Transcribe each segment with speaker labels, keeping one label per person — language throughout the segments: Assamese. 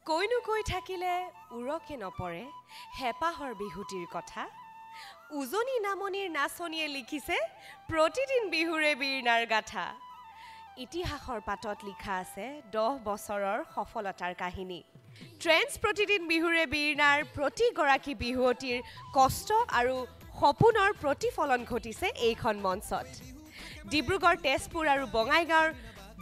Speaker 1: কৈনো কৈ থাকিলে উৰকে নপৰে হেপাহৰ বিহুটিৰ কথা উজনি নামনিৰ নাচনীয়ে লিখিছে প্ৰতিদিন বিহুৰে বীৰনাৰ গাথা ইতিহাসৰ পাতত লিখা আছে 10 বছৰৰ সফলতাৰ কাহিনী ট্ৰেন্স প্ৰতিদিন বিহুৰে বীৰনাৰ প্ৰতিগৰাকী বিহুৱতীৰ কষ্ট আৰু সপোনৰ প্ৰতিফলন ঘটিছে এইখন মঞ্চত ডিব্ৰুগড় তেজপুৰ আৰু বঙাইগাঁৱৰ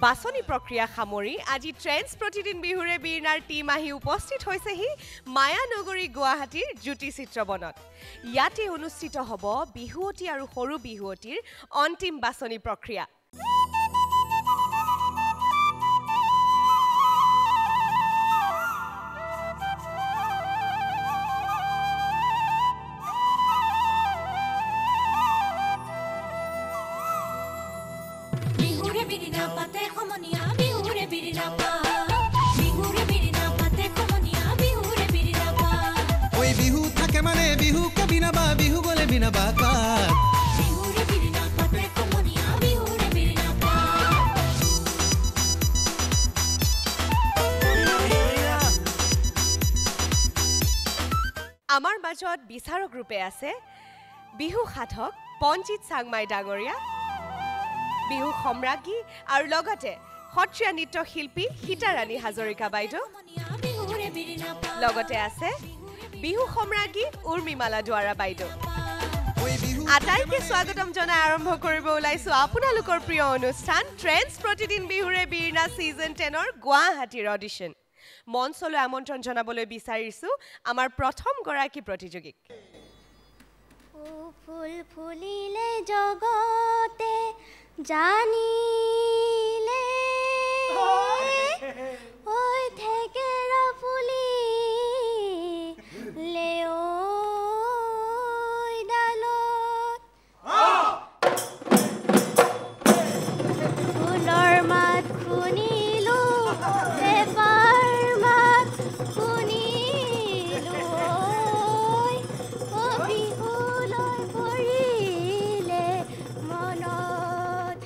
Speaker 1: বাছনি প্ৰক্ৰিয়া সামৰি আজি ট্ৰেন্স প্ৰতিদিন বিহুৰে বীৰনাৰ টিম আহি উপস্থিত হৈছেহি মায়ানগৰী গুৱাহাটীৰ জ্যোতি চিত্ৰবনত ইয়াতে অনুষ্ঠিত হ'ব বিহুৱতী আৰু সৰু বিহুৱতীৰ অন্তিম বাছনি প্ৰক্ৰিয়া আমাৰ মাজত বিচাৰক ৰূপে আছে বিহু সাধক পঞ্জিত চাংমাই ডাঙৰীয়া বিহু সম্ৰাজ্ঞী আৰু লগতে সত্ৰীয়া নৃত্য শিল্পী সীতাৰাণী হাজৰিকা বাইদেউ লগতে আছে বিহু সম্ৰাজ্ঞী উৰ্মিমালা দুৱাৰা বাইদেউ আটাইকে স্বাগতম জনাই আৰম্ভ কৰিব ওলাইছো আপোনালোকৰ প্ৰিয় অনুষ্ঠান ট্ৰেন্স প্ৰতিদিন বিহুৰে বীৰনা সিজন 10ৰ গুৱাহাটীৰ অডিশ্যন মঞ্চলৈ আমন্ত্ৰণ জনাবলৈ বিচাৰিছো আমাৰ প্ৰথম গৰাকী প্ৰতিযোগীক
Speaker 2: ফুল ফুলিলে জগতে জানিলে ওই থেকেৰা ফুলিলে ওই ডালত ফুলৰ মাত শুনিলো পেপাৰ মাত শুনিলো ঐ বিহুলৈ পৰিলে মনত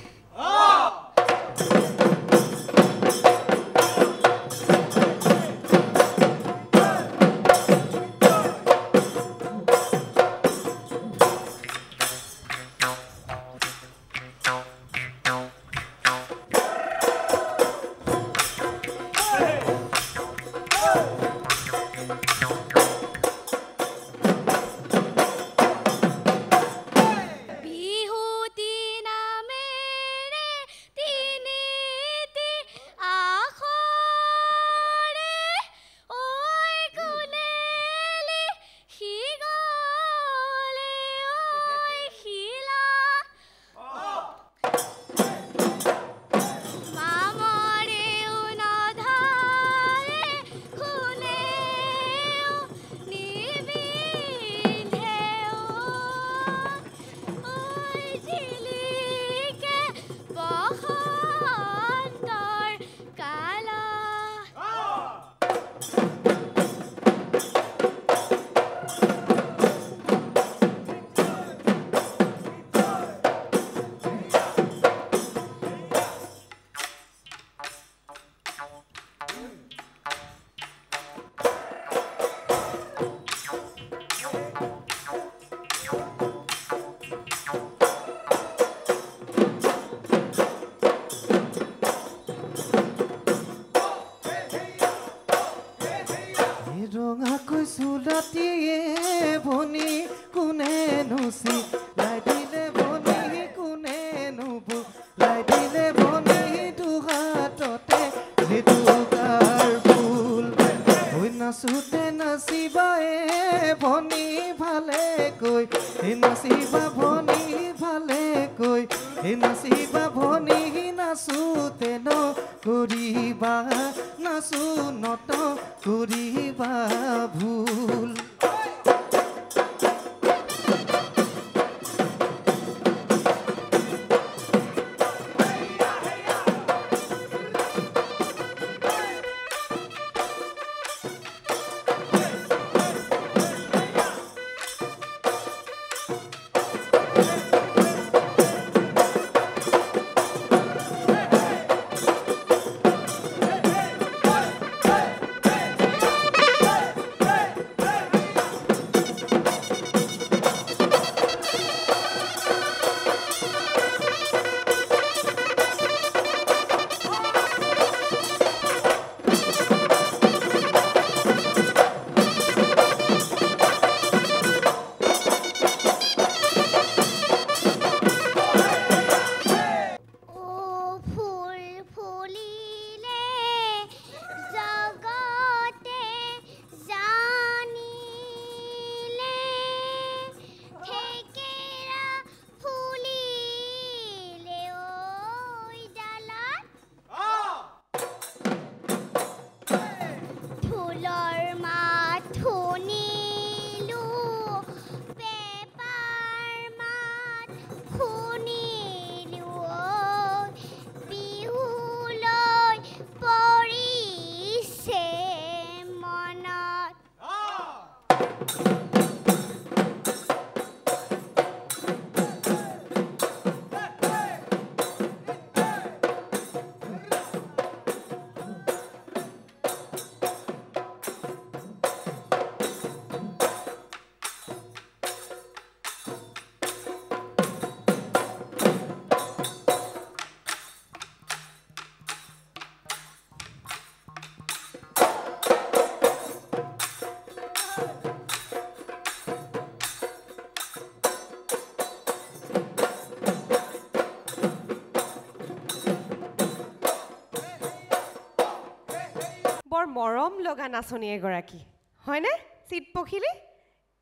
Speaker 1: বৰ মৰম লগা নাচনী এগৰাকী হয়নে চিট পখিলি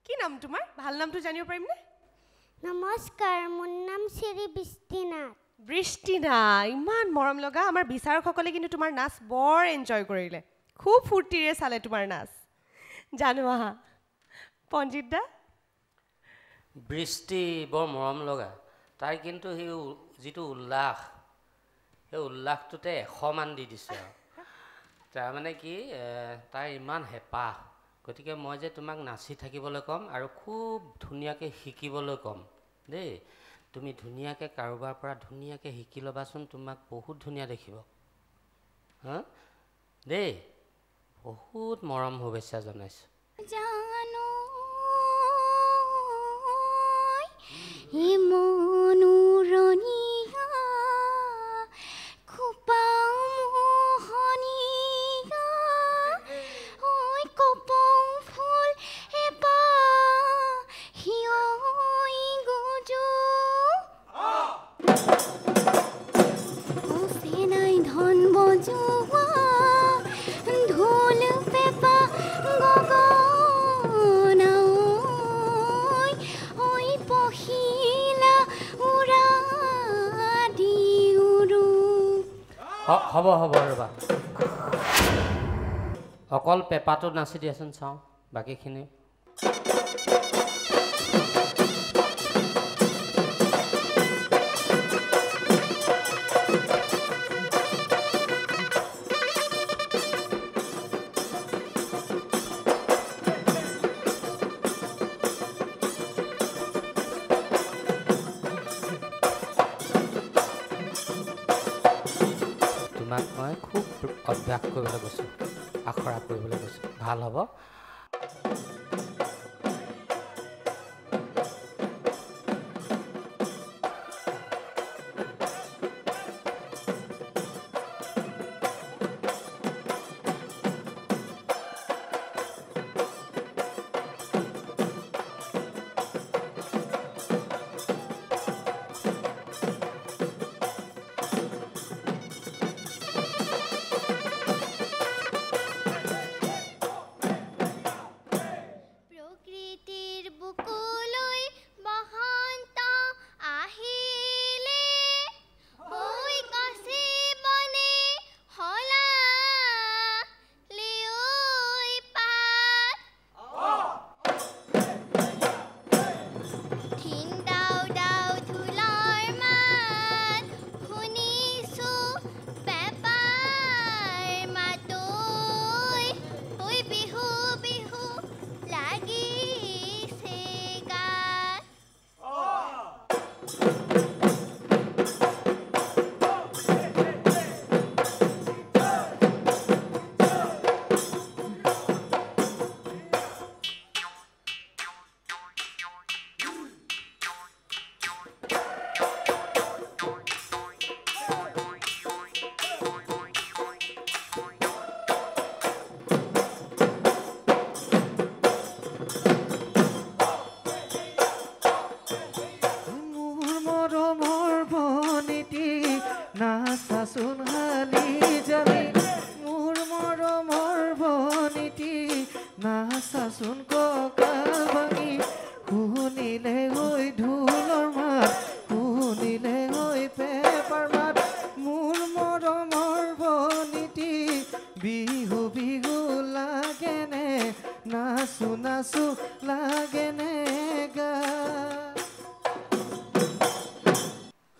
Speaker 1: কি নাম তোমাৰ ভাল নামটো জানিব পাৰিমনে
Speaker 2: নমস্কাৰ মোৰ নাম শ্ৰী বৃষ্টিনাথ
Speaker 1: বৃষ্টিনা ইমান মৰম লগা আমাৰ বিচাৰকসকলে কিন্তু তোমাৰ নাচ বৰ এনজয় কৰিলে খুব ফূৰ্তিৰে চালে তোমাৰ নাচ জানো আহা পণ্ডিত দা
Speaker 3: বৃষ্টি বৰ মৰম লগা তাই কিন্তু সেই যিটো উল্লাস সেই উল্লাসটোতে 100 মান দি দিছে তাৰমানে কি তাই ইমান হেঁপাহ গতিকে মই যে তোমাক নাচি থাকিবলৈ ক'ম আৰু খুব ধুনীয়াকৈ শিকিবলৈ ক'ম দেই তুমি ধুনীয়াকৈ কাৰোবাৰ পৰা ধুনীয়াকৈ শিকি ল'বাচোন তোমাক বহুত ধুনীয়া দেখিব হা দেই বহুত মৰম শুভেচ্ছা জনাইছোঁ
Speaker 2: জানো মনোৰণীয়া খোপাও মোহনীয়া ঐ কপৌ ফুল এপাহ হিয়ৈ গুজো চেনাই ধন বজোৱা ঢোল পেঁপা গগনা ঐ পখিলা উৰা দিউৰো
Speaker 3: হ'ব ৰ'বা অকল পেঁপাটো নাচি দিয়াচোন চাওঁ বাকীখিনি তোমাক মই খুব অভ্যাস কৰিবলৈ কৈছোঁ আখৰা কৰিবলৈ কৈছোঁ ভাল হ'ব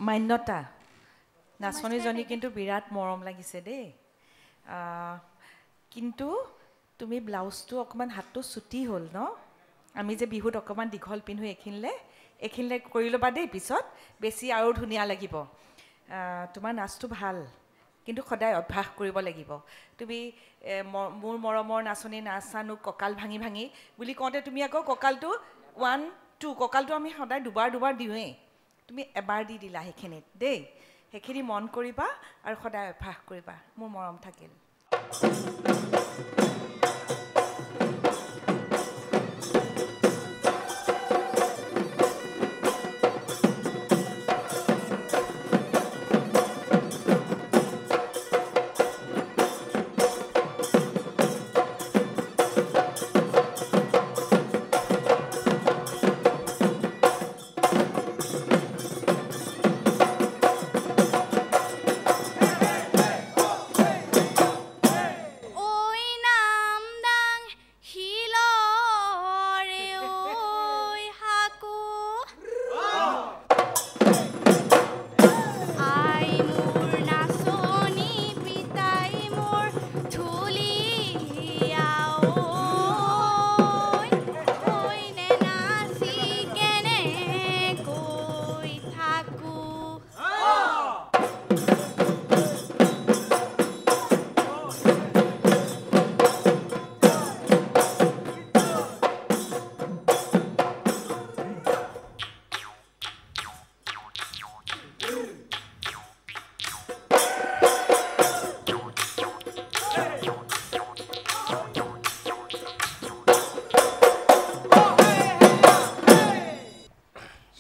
Speaker 4: মান্যতা নাচনীজনী কিন্তু বিৰাট মৰম লাগিছে দেই কিন্তু তুমি ব্লাউজটো অকণমান হাতটো চুটি হ'ল ন আমি যে বিহুত অকণমান দীঘল পিন্ধো এইখিনিলে কৰি ল'বা দেই পিছত বেছি আৰু ধুনীয়া লাগিব তোমাৰ নাচটো ভাল কিন্তু সদায় অভ্যাস কৰিব লাগিব তুমি মোৰ মৰমৰ নাচনী নাচানো কঁকাল ভাঙি ভাঙি বুলি কওঁতে তুমি আকৌ কঁকালটো 1 2 কঁকালটো আমি সদায় দুবাৰ দিওঁৱেই তুমি এবাৰ দি দিলা সেইখিনিত দেই সেইখিনি মন কৰিবা আৰু সদায় অভ্যাস কৰিবা মোৰ মৰম থাকিল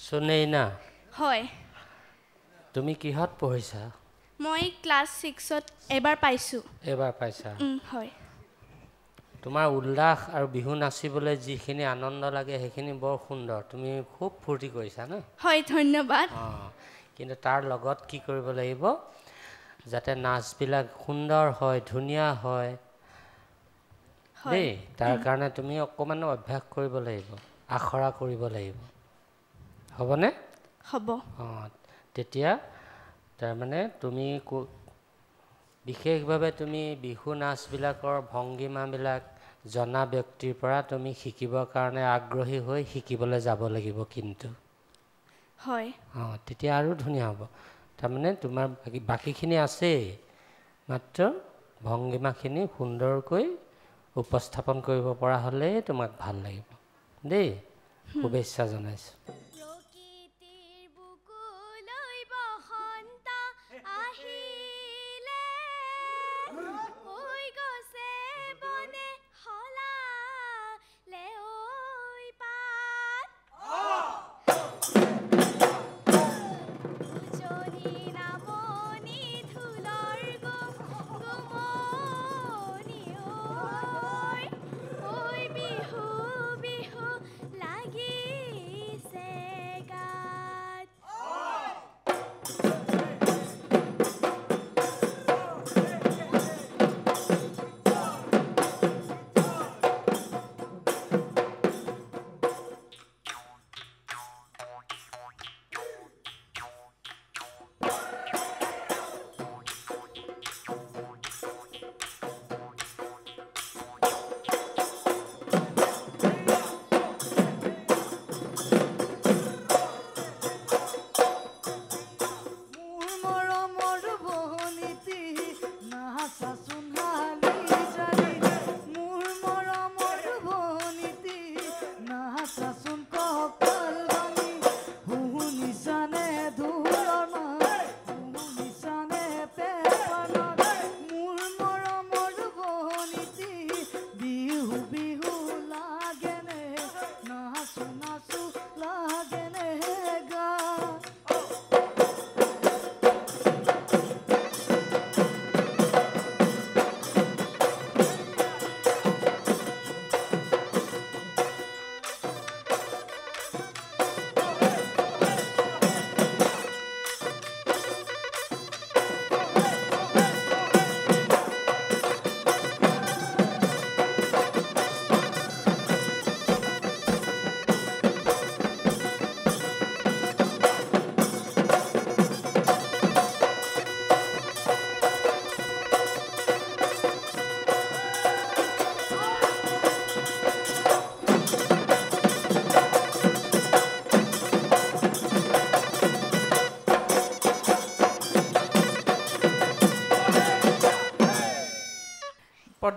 Speaker 3: সুনয়না
Speaker 2: হয়
Speaker 3: তুমি কিহত পঢ়িছা
Speaker 2: মই ক্লাছ 6ত এবাৰ পাইছোঁ
Speaker 3: এবাৰ পাইছা
Speaker 2: হয়
Speaker 3: তোমাৰ উল্লাস আৰু বিহু নাচিবলৈ যিখিনি আনন্দ লাগে সেইখিনি বৰ সুন্দৰ তুমি খুব ফূৰ্তি কৰিছা ন
Speaker 2: হয় ধন্যবাদ
Speaker 3: কিন্তু তাৰ লগত কি কৰিব লাগিব যাতে নাচবিলাক সুন্দৰ হয় ধুনীয়া হয় দেই তাৰ কাৰণে তুমি অকণমান অভ্যাস কৰিব লাগিব আখৰা কৰিব লাগিব হ'বনে
Speaker 2: হ'ব
Speaker 3: তেতিয়া তাৰমানে তুমি বিশেষভাৱে তুমি বিহু নাচবিলাকৰ ভংগীমাবিলাক জনা ব্যক্তিৰ পৰা তুমি শিকিবৰ কাৰণে আগ্ৰহী হৈ শিকিবলৈ যাব লাগিব কিন্তু
Speaker 2: হয়
Speaker 3: তেতিয়া আৰু ধুনীয়া হ'ব তাৰমানে তোমাৰ বাকীখিনি আছেই মাত্ৰ ভংগীমাখিনি সুন্দৰকৈ উপস্থাপন কৰিব পৰা হ'লেই তোমাক ভাল লাগিব দেই শুভেচ্ছা জনাইছোঁ
Speaker 2: লাগিছে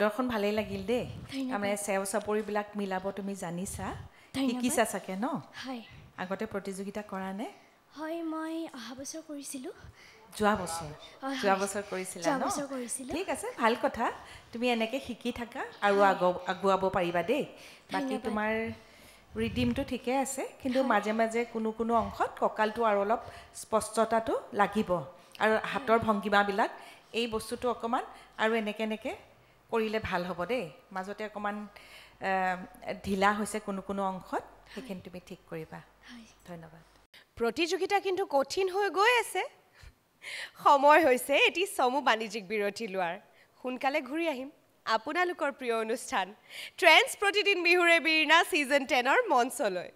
Speaker 4: প্ৰদৰ্শন ভালেই লাগিল দেই
Speaker 2: ধন্যবাদ।
Speaker 4: মানে চেও চাপৰিবিলাক মিলাব তুমি জানিছা
Speaker 2: ধন্যবাদ।
Speaker 4: শিকিছা চাগে ন
Speaker 2: হয়
Speaker 4: আগতে প্ৰতিযোগিতা কৰা নে
Speaker 2: হয় মই অহা বছৰ কৰিছিলোঁ
Speaker 4: যোৱা বছৰ
Speaker 2: হয়,
Speaker 4: যোৱা
Speaker 2: হয়।
Speaker 4: বছৰ কৰিছিলা
Speaker 2: যোৱা
Speaker 4: ন
Speaker 2: বছৰ কৰিছিলোঁ।
Speaker 4: ঠিক আছে ভাল কথা তুমি এনেকৈ শিকি থাকা আৰু আগুৱাব পাৰিবা দেই বাকী
Speaker 2: ধন্যবাদ।
Speaker 4: তোমাৰ ৰিডিমটো ঠিকে আছে কিন্তু
Speaker 2: হয়।
Speaker 4: মাজে মাজে কোনো অংশত কঁকালটো আৰু অলপ স্পষ্টতাটো লাগিব আৰু হাতৰ ভংগীমাবিলাক এই বস্তুটো অকণমান আৰু এনেকৈ কৰিলে ভাল হ'ব দেই মাজতে অকণমান ঢিলা হৈছে কোনো অংশত সেইখিনি তুমি ঠিক কৰিবা
Speaker 2: হয়
Speaker 4: ধন্যবাদ
Speaker 1: প্ৰতিযোগিতা কিন্তু কঠিন হৈ গৈ আছে সময় হৈছে এটি চমু বাণিজ্যিক বিৰতি লোৱাৰ সোনকালে ঘূৰি আহিম আপোনালোকৰ প্ৰিয় অনুষ্ঠান ট্ৰেন্স প্ৰতিদিন বিহুৰে বীৰনা ছিজন 10ৰ মঞ্চলৈ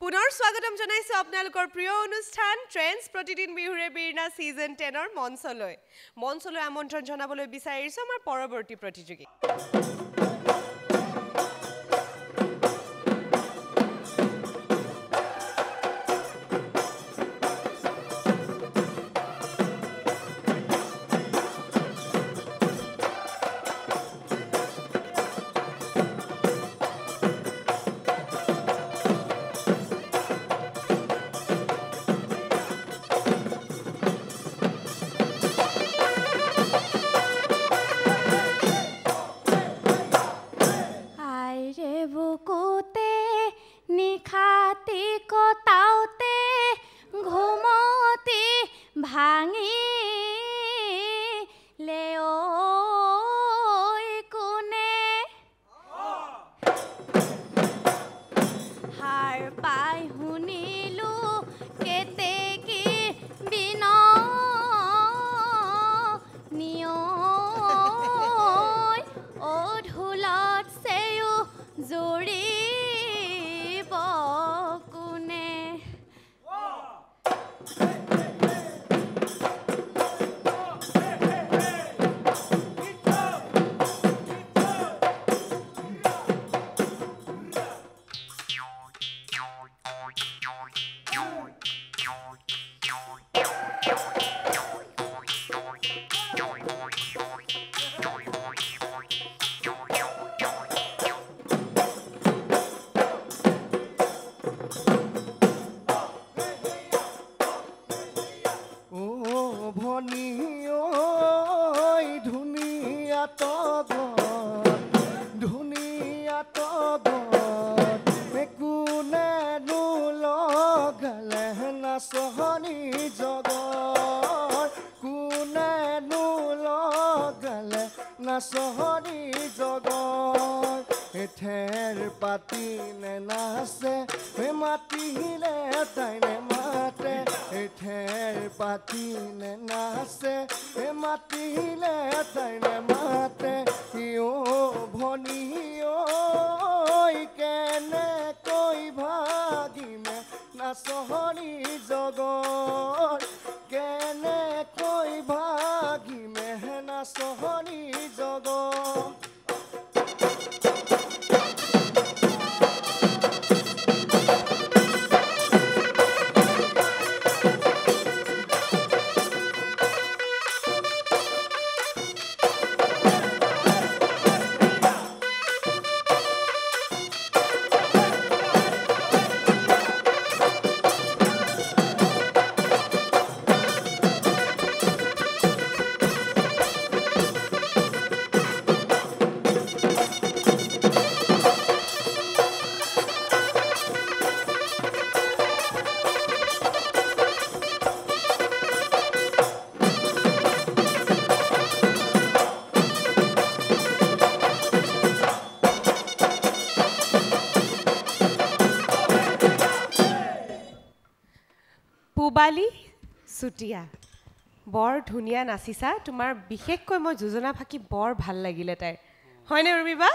Speaker 1: পুনৰ স্বাগতম জনাইছো আপোনালোকৰ প্ৰিয় অনুষ্ঠান ট্ৰেন্স প্ৰতিদিন বিহুৰে বীৰনা ছিজন 10ৰ মঞ্চলৈ আমন্ত্ৰণ জনাবলৈ বিচাৰিছো আমাৰ পৰৱৰ্তী প্ৰতিযোগী
Speaker 2: আইৰে বুকুতে নিশাতি কটাওতে ঘুমতি ভাঙি লেঐ কোনে হাৰ পাই শুনিলো কেতেকী বিনয় ঢোলত চেও জুৰিব কোনে
Speaker 5: নাচনি জগৰ ঠেৰ পাতি নে নাচে মাতিলে তাইনে মাতে ঠেৰ পাতি নে নাচে মাতিলে তাইনে মাতে ভনী কেনে কৈ ভাগিমে নাচনি জগৰ কেনে কৈ ভাগিমে নাচনি জগৰ
Speaker 1: পূবালী চুতীয়া বৰ ধুনীয়া নাচিছা তোমাৰ বিশেষকৈ মই যোজনা ফাকি বৰ ভাল লাগিলে তাইৰ হয়নে উৰ্মিবা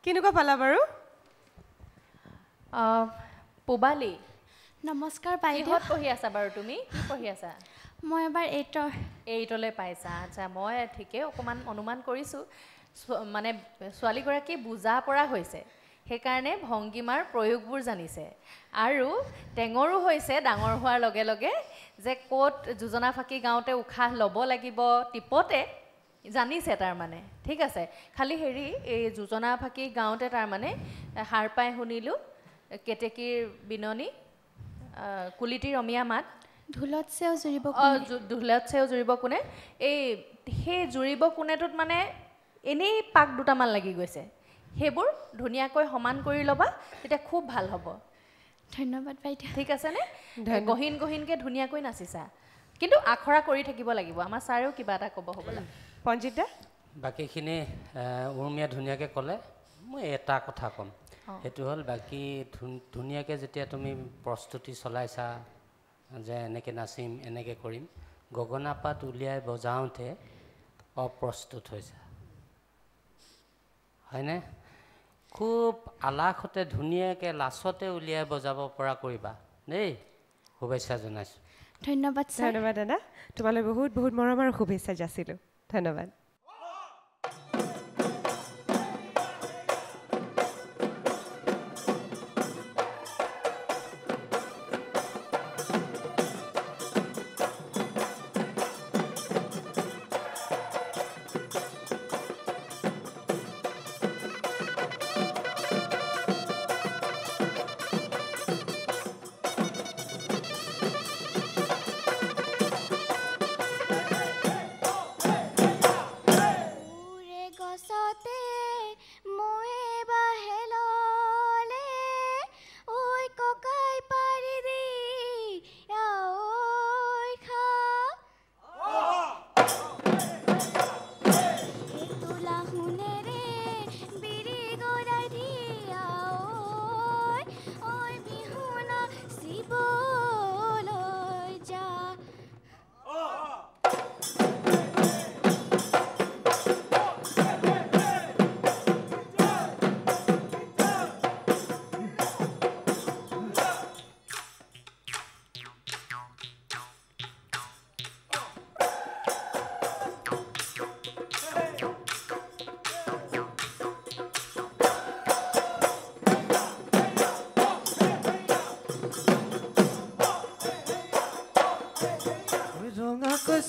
Speaker 1: কেনেকুৱা পালা বাৰু
Speaker 6: পূবালী
Speaker 2: নমস্কাৰ বাইদেউ
Speaker 6: কিহত পঢ়ি আছা বাৰু তুমি কি পঢ়ি আছা
Speaker 2: মই এবাৰ
Speaker 6: 8লৈ পাইছা আচ্ছা মই ঠিকেই অকণমান অনুমান কৰিছোঁ মানে ছোৱালীগৰাকী বুজা পৰা হৈছে সেইকাৰণে ভংগীমাৰ প্ৰয়োগবোৰ জানিছে আৰু টেঙৰো হৈছে ডাঙৰ হোৱাৰ লগে লগে যে ক'ত যোজনা ফাকি গাওঁতে উশাহ ল'ব লাগিব টিপতে জানিছে তাৰমানে ঠিক আছে খালি হেৰি এই যোজনা ফাকি গাওঁতে তাৰমানে সাৰ পাই শুনিলোঁ কেতেকীৰ বিননি কুলিটিৰ অমিয়া মাত
Speaker 2: ঢোলত চেও জুৰিব
Speaker 6: ঢোলত চেও জুৰিব কোনে এই সেই জুৰিব কোনেটোত মানে এনেই পাক দুটামান লাগি গৈছে সেইবোৰ ধুনীয়াকৈ সমান কৰি ল'বা তেতিয়া খুব ভাল হ'ব
Speaker 2: ধন্যবাদ বাইদেউ
Speaker 6: ঠিক আছেনে গহীন গহীনকৈ ধুনীয়াকৈ নাচিছা কিন্তু আখৰা কৰি থাকিব লাগিব আমাৰ ছাৰেও কিবা এটা ক'ব হ'বলা
Speaker 1: পঞ্জিতা
Speaker 3: বাকীখিনি উৰ্মিয়া ধুনীয়াকৈ ক'লে মই এটা কথা ক'ম সেইটো হ'ল বাকী ধুনীয়াকৈ যেতিয়া তুমি প্ৰস্তুতি চলাইছা যে এনেকৈ নাচিম এনেকৈ কৰিম গগনা পাত উলিয়াই বজাওঁতে অপ্ৰস্তুত হৈছে হয়নে খুব আলাসতে ধুনীয়াকৈ লাচতে উলিয়াই বজাব পৰা কৰিবা দেই শুভেচ্ছা জনাইছোঁ
Speaker 2: ধন্যবাদ ছাৰ
Speaker 1: ধন্যবাদ দাদা তোমালৈ বহুত বহুত মৰম আৰু শুভেচ্ছা যাচিলোঁ ধন্যবাদ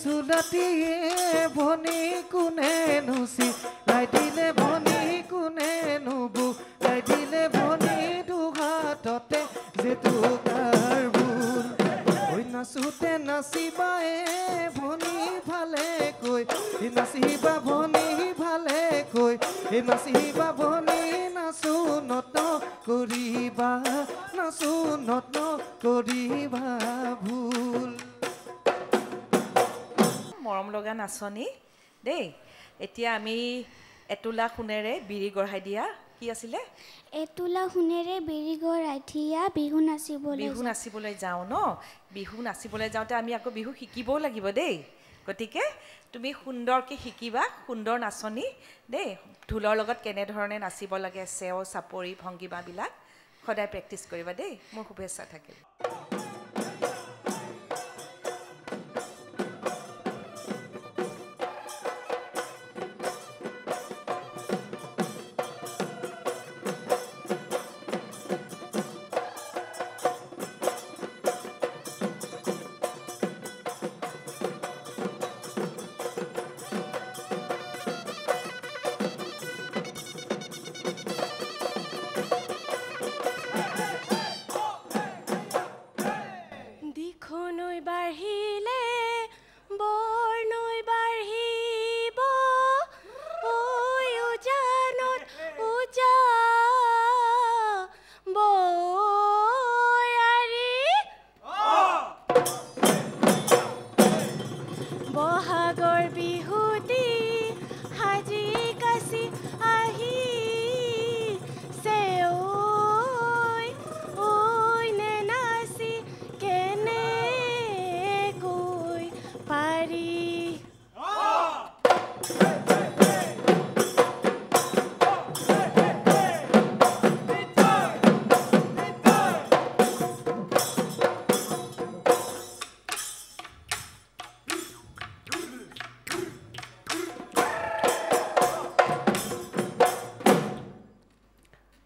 Speaker 5: চুলাটিয়ে ভনী কোনে নুচি লাই দিলে ভনী কোনে নুবু লাই দিলে ভনী দুহাততে যেটো কাৰ ভুল ঐ নাচোতে নাচিবায়ে ভনী ভালে কৈ নাচিবা ভনী ভালে কৈ নাচিবা ভনী নাচো নত কৰিবা নাচো নত কৰিবা ভুল
Speaker 4: মৰম লগা নাচনি দেই এতিয়া আমি এটোলা সোণেৰে বিৰি গঢ়াই দিয়া কি আছিলে
Speaker 2: এটোলা সোণেৰে বিৰি গঢ়াই দিয়া বিহু নাচিবলৈ
Speaker 4: যাওঁ ন বিহু নাচিবলৈ যাওঁতে আমি আকৌ বিহু শিকিবও লাগিব দেই গতিকে তুমি সুন্দৰকৈ শিকিবা সুন্দৰ নাচনি দেই ঢোলৰ লগত কেনেধৰণে নাচিব লাগে চেও চাপৰি ভংগীমাবিলাক সদায় প্ৰেক্টিছ কৰিবা দেই মোৰ শুভেচ্ছা থাকিল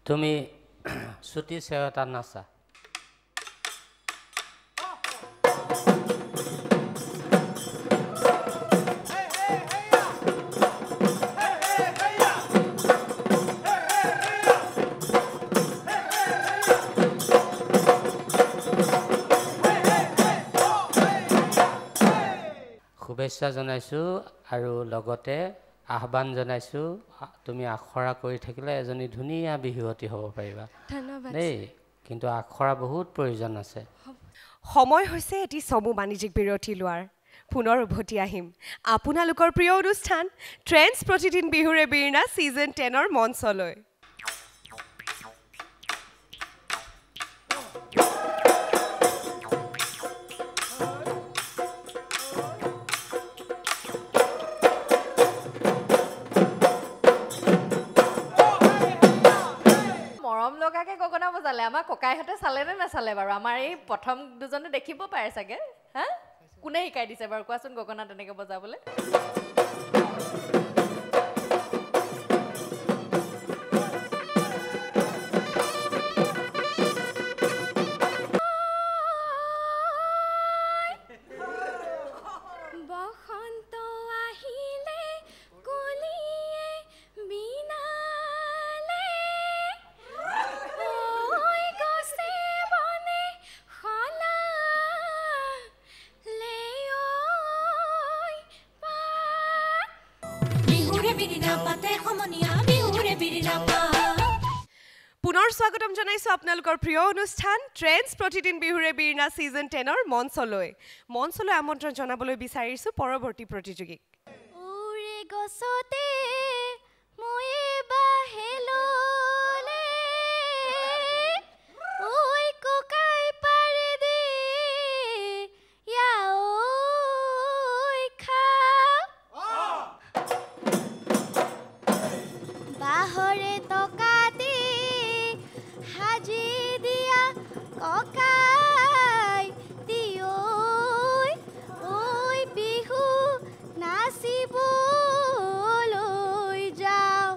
Speaker 3: তুমি ছুটি চেও এটা নাচা শুভেচ্ছা জনাইছোঁ আৰু লগতে আহ্বান জনাইছোঁ তুমি আখৰা কৰি থাকিলে এজনী ধুনীয়া বিহুৱতী হ'ব পাৰিবা
Speaker 1: ধন্যবাদ
Speaker 3: দেই কিন্তু আখৰা বহুত প্ৰয়োজন আছে
Speaker 1: সময় হৈছে এটি চমু বাণিজ্যিক বিৰতি লোৱাৰ পুনৰ উভতি আহিম আপোনালোকৰ প্ৰিয় অনুষ্ঠান ট্ৰেণ্ডছ প্ৰতিদিন বিহুৰে বীৰনা ছিজন 10ৰ মঞ্চলৈ
Speaker 6: গগনা বজালে আমাৰ ককাইহঁতে চালে নে নাচালে বাৰু আমাৰ এই প্ৰথম দুজনে দেখিব পাৰে চাগে হা কোনে শিকাই দিছে বাৰু কোৱাচোন গগনা তেনেকৈ বজাবলৈ
Speaker 1: পুনৰ স্বাগতম জনাইছোঁ আপোনালোকৰ প্ৰিয় অনুষ্ঠান ট্ৰেণ্ডছ প্ৰতিদিন বিহুৰে বীৰনা ছিজন 10ৰ মঞ্চলৈ আমন্ত্ৰণ জনাবলৈ বিচাৰিছোঁ পৰৱৰ্তী প্ৰতিযোগীক
Speaker 2: উৰে গছতে ময়ে বাহেললে ঐ ককাই পাৰে দে ইয়া ঐ খা বাহৰে টকা দি হাজি দিয়া ককাই দিঐ ঐ বিহু নাচিবলৈ যাওঁ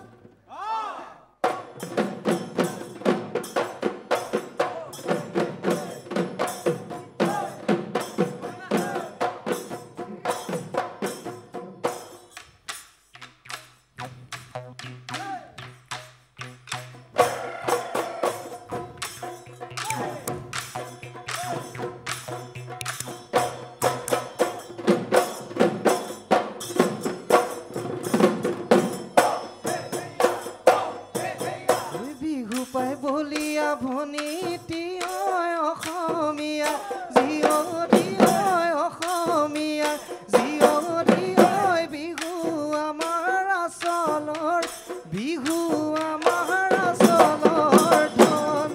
Speaker 5: বিহু পাই বলিয়া ভনীতি অসমীয়া জীয়ৰী অসমীয়া জীয়ৰী বিহু আমাৰ আচলৰ বিহু আমাৰ আচলৰ ধন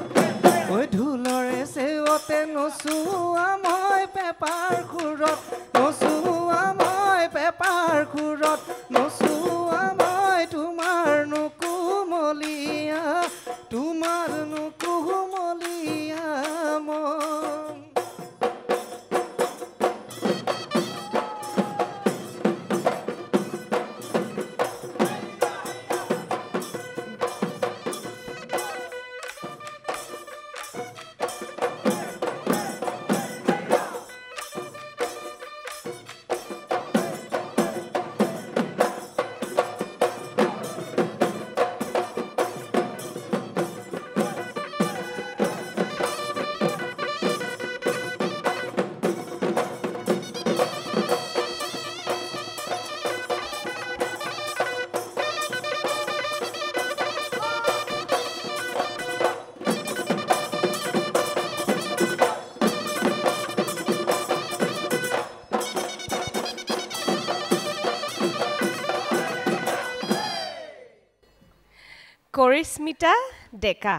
Speaker 5: ঐ ঢোলৰে চেৱতে নচোৱা মই পেপাৰ খুৰত নচোৱা মই পেপাৰ খুৰত নচোৱা মই তোমাৰ নুকুমলীয়া তোমাৰ নুকুমলীয়া মন
Speaker 1: কৰিস্মিতা ডেকা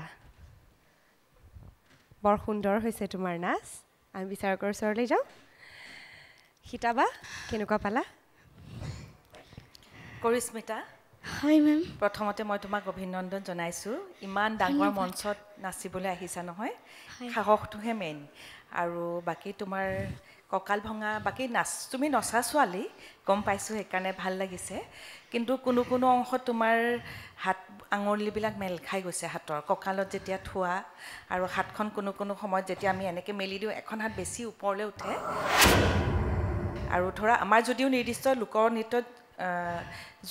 Speaker 1: বৰ সুন্দৰ হৈছে তোমাৰ নাচ আমি বিচাৰকৰ ওচৰলৈ যাওঁ সীতাবা কেনেকুৱা পালা
Speaker 4: কৰিস্মিতা
Speaker 2: হয় মেম
Speaker 4: প্ৰথমতে মই তোমাক অভিনন্দন জনাইছোঁ ইমান ডাঙৰ মঞ্চত নাচিবলৈ আহিছা নহয় সাহসটোহে মেইন আৰু বাকী তোমাৰ কঁকাল ভঙা বাকী তুমি নচা ছোৱালী গম পাইছোঁ সেইকাৰণে ভাল লাগিছে কিন্তু কোনো কোনো অংশত তোমাৰ হাত আঙুলিবিলাক মেল খাই গৈছে হাতৰ কঁকালত যেতিয়া থোৱা আৰু হাতখন কোনো কোনো সময়ত যেতিয়া আমি এনেকৈ মেলি দিওঁ এখন হাত বেছি ওপৰলৈ উঠে আৰু ধৰা আমাৰ যদিও নিৰ্দিষ্ট লোকৰ নৃত্যত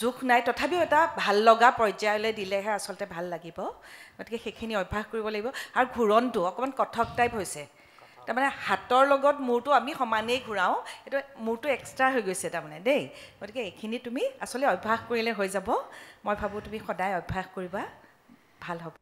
Speaker 4: জোখ নাই তথাপিও এটা ভাল লগা পৰ্যায়লৈ দিলেহে আচলতে ভাল লাগিব গতিকে সেইখিনি অভ্যাস কৰিব লাগিব আৰু ঘূৰণটো অকণমান কথক টাইপ হৈছে তাৰমানে হাতৰ লগত মূৰটো আমি সমানেই ঘূৰাওঁ এইটো মূৰটো এক্সট্ৰা হৈ গৈছে তাৰমানে দেই গতিকে এইখিনি তুমি আচলতে অভ্যাস কৰিলে হৈ যাব মই ভাবোঁ তুমি সদায় অভ্যাস কৰিবা ভাল হ'ব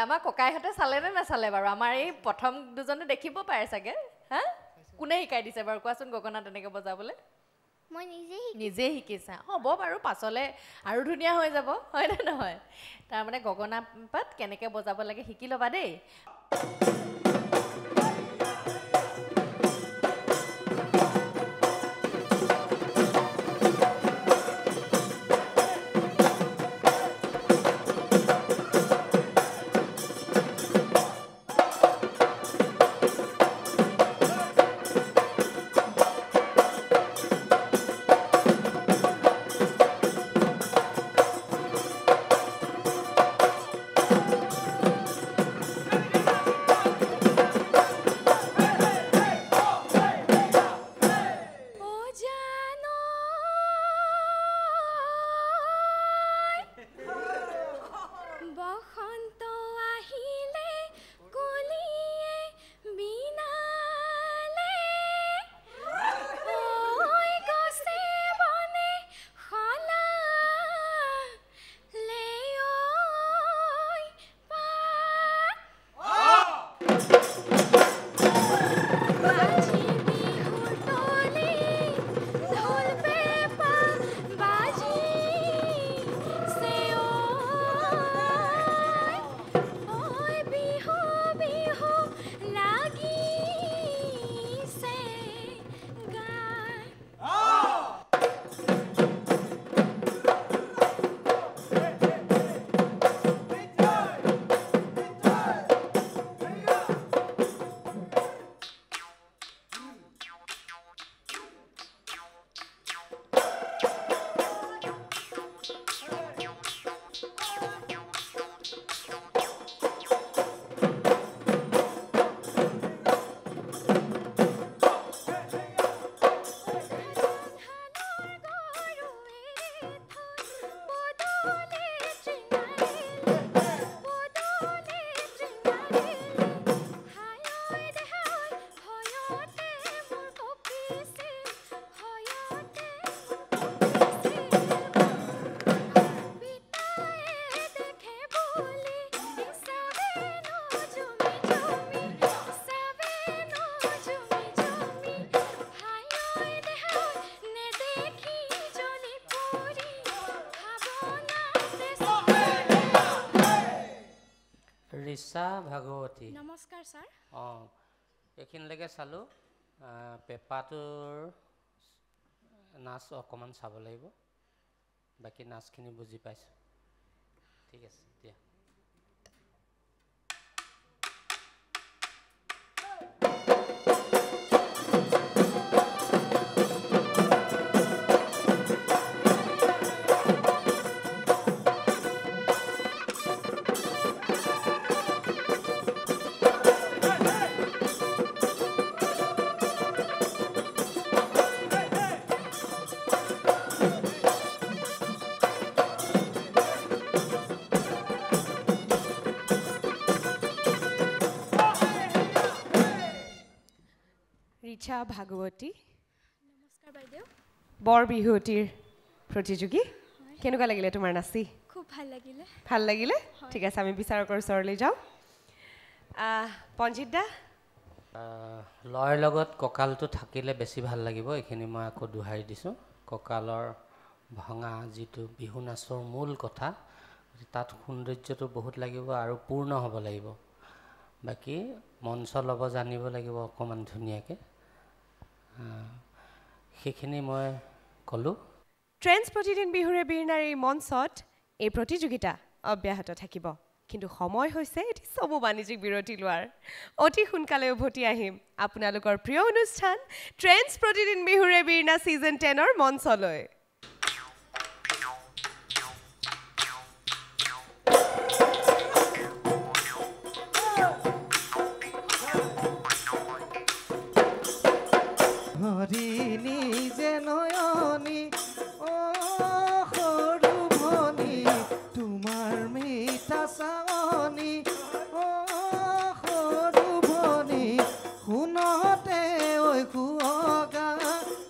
Speaker 6: আমাৰ ককাইহঁতে চালে নে নাচালে বাৰু আমাৰ এই প্ৰথম দুজনে দেখিব পাৰে চাগে হা কোনে শিকাই দিছে বাৰু কোৱাচোন গগনা তেনেকৈ বজাবলৈ
Speaker 2: মই
Speaker 6: নিজে শিকিছা হ'ব বাৰু পাছলৈ আৰু ধুনীয়া হৈ যাব হয় নে নহয় তাৰমানে গগনা পাত কেনেকৈ বজাব লাগে শিকি ল'বা দেই
Speaker 3: ৰিচা ভাগৱতী
Speaker 2: নমস্কাৰ ছাৰ
Speaker 3: অঁ এইখিনিলৈকে চালোঁ পেপাটোৰ নাচ অকণমান চাব লাগিব বাকী নাচখিনি বুজি পাইছোঁ ঠিক আছে দিয়া
Speaker 1: ৰিচা ভাগৱতী
Speaker 2: নমস্কাৰ বাইদেউ
Speaker 1: বৰ বিহুৱতীৰ প্ৰতিযোগী কেনেকুৱা লাগিলে তোমাৰ নাচি
Speaker 2: খুব ভাল লাগিলে
Speaker 1: ভাল লাগিলে ঠিক আছে আমি বিচাৰকৰ ওচৰলৈ যাওঁ পঞ্জিত দা
Speaker 3: লয়ৰ লগত কঁকালটো থাকিলে বেছি ভাল লাগিব এইখিনি মই আকৌ দোহাৰি দিছোঁ কঁকালৰ ভঙা যিটো বিহু নাচৰ মূল কথা তাত সৌন্দৰ্যটো বহুত লাগিব আৰু পূৰ্ণ হ'ব লাগিব বাকী মঞ্চ ল'ব জানিব লাগিব অকণমান ধুনীয়াকৈ সেইখিনি মই ক'লোঁ
Speaker 1: ট্ৰেন্স প্ৰতিদিন বিহুৰে বীৰনাৰ এই মঞ্চত এই প্ৰতিযোগিতা অব্যাহত থাকিব কিন্তু সময় হৈছে এটি চমু বাণিজ্যিক বিৰতি লোৱাৰ অতি সোনকালে উভতি আহিম আপোনালোকৰ প্ৰিয় অনুষ্ঠান ট্ৰেন্স প্ৰতিদিন বিহুৰে বীৰনা ছিজন 10ৰ মঞ্চলৈ
Speaker 5: হৰিণী যে নয়নী অ সৰু ভনী তোমাৰ মিঠা চাৱনী অ সৰু ভনী শুনতে ঐ কুঁৱকা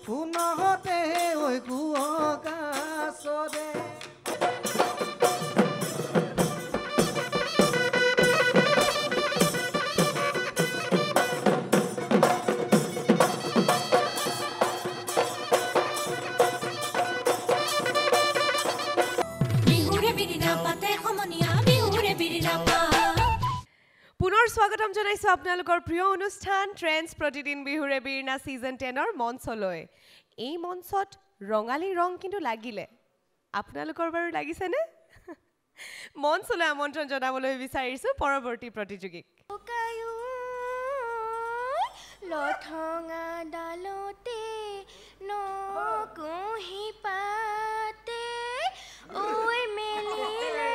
Speaker 5: শুনতে ঐ কুঁৱকা চৰে
Speaker 1: পুনৰ স্বাগতম জনাইছোঁ আপোনালোকৰ প্ৰিয় অনুষ্ঠান ট্ৰেন্স প্ৰতিদিন বিহুৰে বীৰনা ছিজন 10ৰ মঞ্চলৈ এই মঞ্চত ৰঙালী ৰং কিন্তু লাগিলে আপোনালোকৰ বাৰু লাগিছেনে মঞ্চলৈ আমন্ত্ৰণ জনাবলৈ বিচাৰিছোঁ পৰৱৰ্তী প্ৰতিযোগীক
Speaker 2: লঠঙা ডালতে নকুহি পাতে ঐ মেলিলে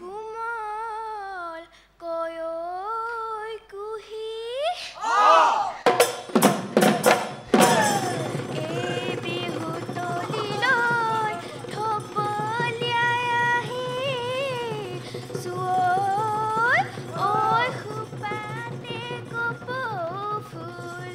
Speaker 2: কোমল কয় কুহি এই বিহু তলিলৈ থপলিয়াই আহি চুৱৈ ঐ খোপাতে কপৌ ফুল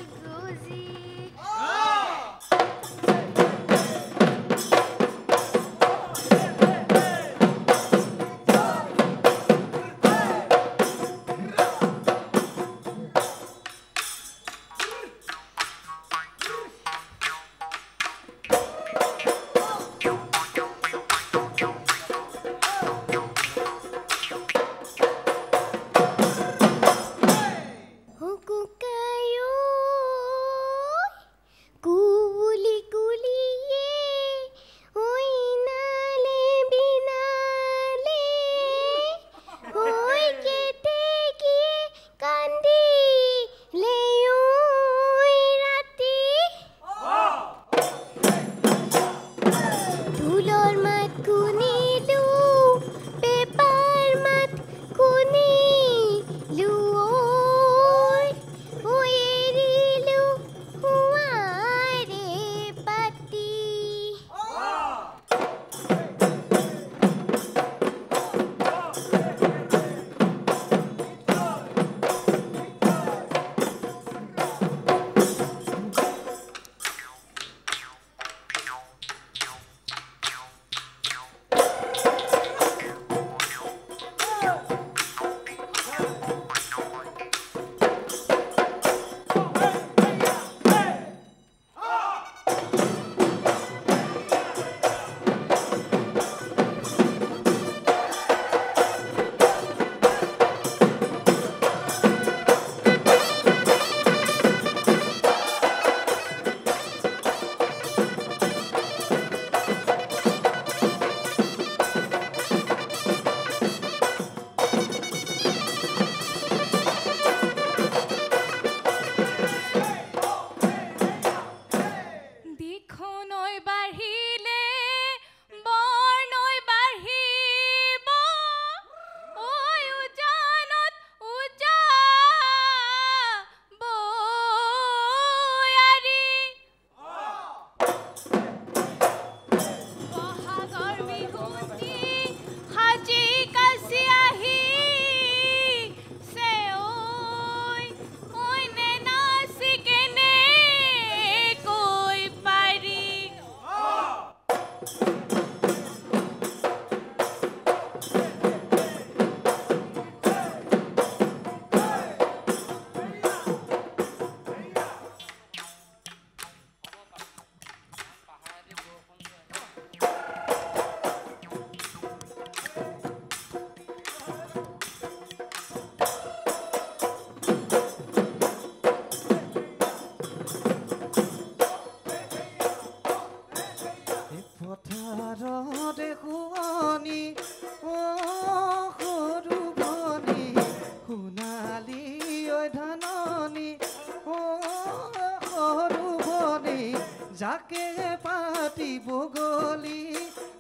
Speaker 5: যাকে পাতিব গলি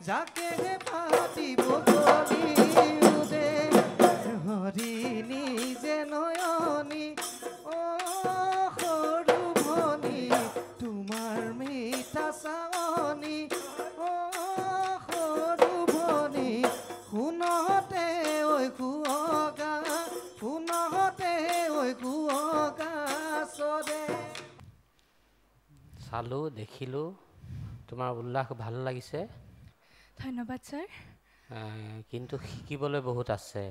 Speaker 5: যাকে পাতিব গলি উদে হৰিণী যে নয়নী অ সৰু ভনী তোমাৰ মিঠা চাৱনী অ সৰু ভনী শুনতে ঐ কুঁৱগা শুনতে ঐ কুঁৱগা চৰে
Speaker 3: চালোঁ দেখিলোঁ তোমাৰ উল্লাস ভাল লাগিছে
Speaker 7: ধন্যবাদ ছাৰ
Speaker 3: কিন্তু শিকিবলৈ বহুত আছে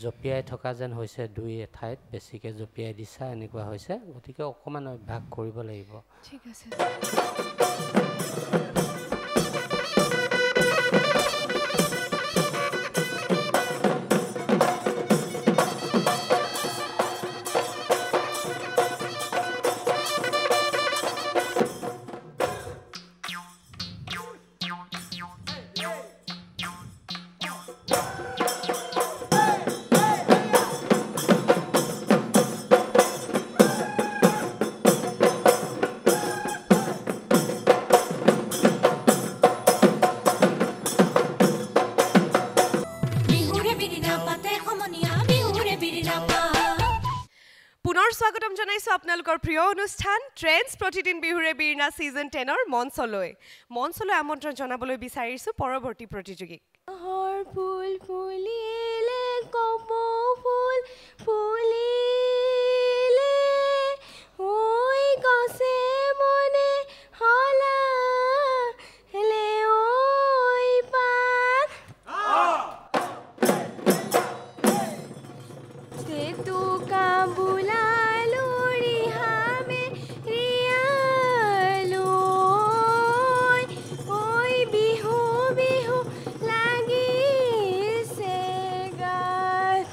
Speaker 3: জঁপিয়াই থকা যেন হৈছে দুই এঠাইত বেছিকৈ জঁপিয়াই দিছা এনেকুৱা হৈছে গতিকে অকণমান অভ্যাস কৰিব লাগিব
Speaker 7: ঠিক আছে
Speaker 1: পুনৰ স্বাগতম জনাইছোঁ আপোনালোকৰ প্ৰিয় অনুষ্ঠান ট্ৰেন্ডছ প্ৰতিদিন বিহুৰে বীৰনা ছিজন 10ৰ মঞ্চলৈ আমন্ত্ৰণ জনাবলৈ বিচাৰিছোঁ পৰৱৰ্তী প্ৰতিযোগীক
Speaker 2: ফুল ফুলিলে কপৌ ফুল ফুলিলে ঐ গছে মনে হলালে ঐ পাত সেতুকা বুলালো ৰিহামে ৰিয়ালো ঐ বিহু বিহু লাগিছে গাত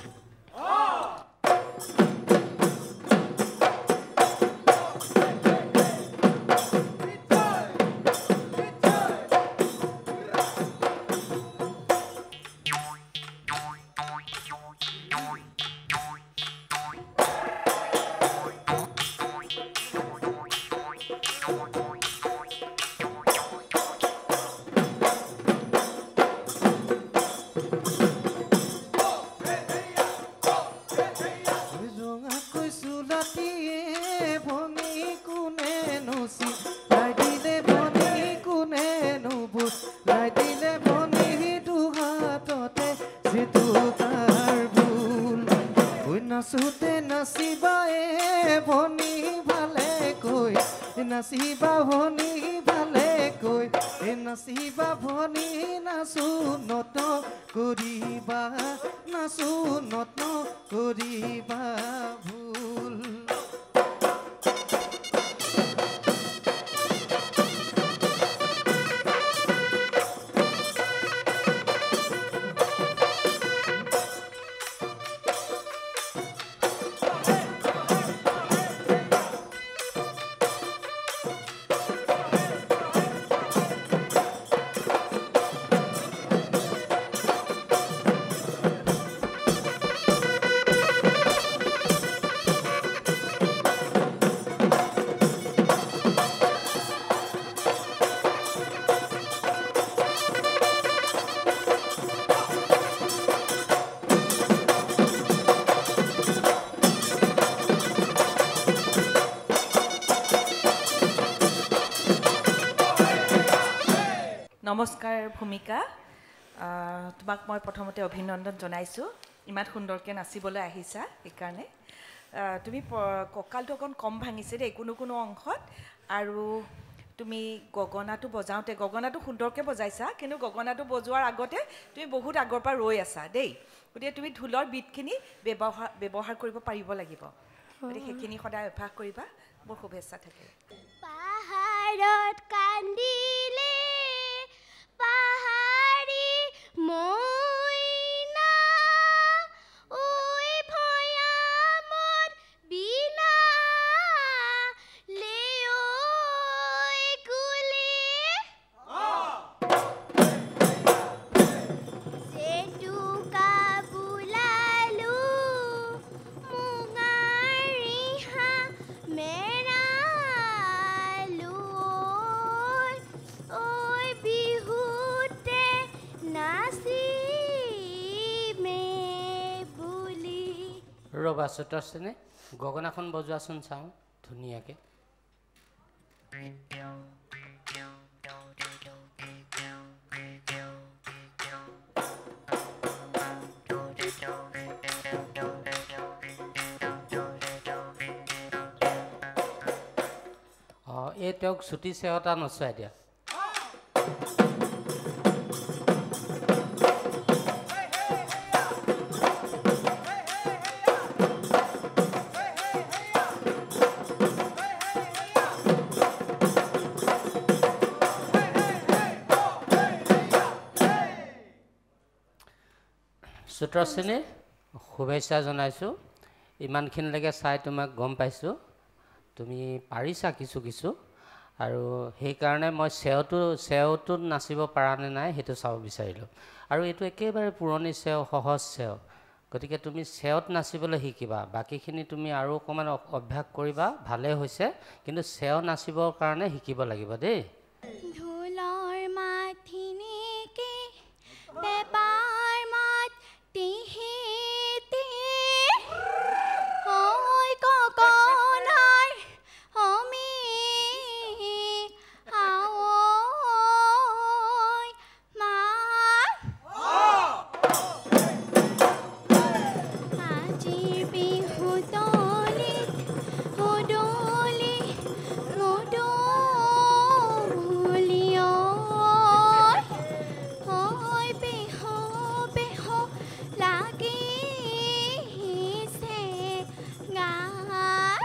Speaker 5: ৰঙাকৈ চুলাটিয়ে ভনী কোনে নচি লাই দিলে ভনী কোনে নবুজ লাই দিলে ভনী দুহাততে যিটো তাৰ ভুল ঐ নাচোতে নাচিবায়ে ভনী ভালে কৈ নাচিবা ভনী ভালে কৈ নাচিবা ভনী নাচো নত কৰিবা নাচো নত কৰিবা ভুল
Speaker 4: নমস্কাৰ ভূমিকা তোমাক মই প্ৰথমতে অভিনন্দন জনাইছোঁ ইমান সুন্দৰকৈ নাচিবলৈ আহিছা সেইকাৰণে তুমি কঁকালটো অকণ কম ভাঙিছে দেই কোনো কোনো অংশত আৰু তুমি গগনাটো বজাওঁতে গগনাটো সুন্দৰকৈ বজাইছা কিন্তু গগনাটো বজোৱাৰ আগতে তুমি বহুত আগৰ পৰা ৰৈ আছা দেই গতিকে তুমি ঢোলৰ বিটখিনি ব্যৱহাৰ কৰিব পাৰিব লাগিব গতিকে সেইখিনি সদায় অভ্যাস কৰিবা মোৰ শুভেচ্ছা থাকিল
Speaker 2: পাহাৰত কান্দিলে পাহাৰী মইনা ঐ ভৈয়ামত বিনা লে ঐ কুলি জেতুকা বুলালো মুঙাৰ ৰিহা মে
Speaker 3: ৰ'বা চুতৰশ্ৰেণী গগনাখন বজোৱাচোন চাওঁ ধুনীয়াকৈ অঁ এই তেওঁক ছুটি চেৱটা নচুৱাই দিয়া চুতৰশ্ৰেণী শুভেচ্ছা জনাইছোঁ ইমানখিনিলৈকে চাই তোমাক গম পাইছোঁ তুমি পাৰিছা কিছু কিছু আৰু সেইকাৰণে মই চেওটোত নাচিব পৰা নে নাই সেইটো চাব বিচাৰিলোঁ আৰু এইটো একেবাৰে পুৰণি চেও সহজ চেও গতিকে তুমি চেওত নাচিবলৈ শিকিবা বাকীখিনি তুমি আৰু অকণমান অভ্যাস কৰিবা ভালেই হৈছে কিন্তু চেও নাচিবৰ কাৰণে শিকিব লাগিব দেই
Speaker 2: ঢোলৰ মাথিনিকে পেপাৰ মাত টিহিতে ঐ ককনাৰ অমি আঐ মা আজিৰ বিহুতলিত উদলি মধুলি ঐ বিহু বিহু লাগিছে গাত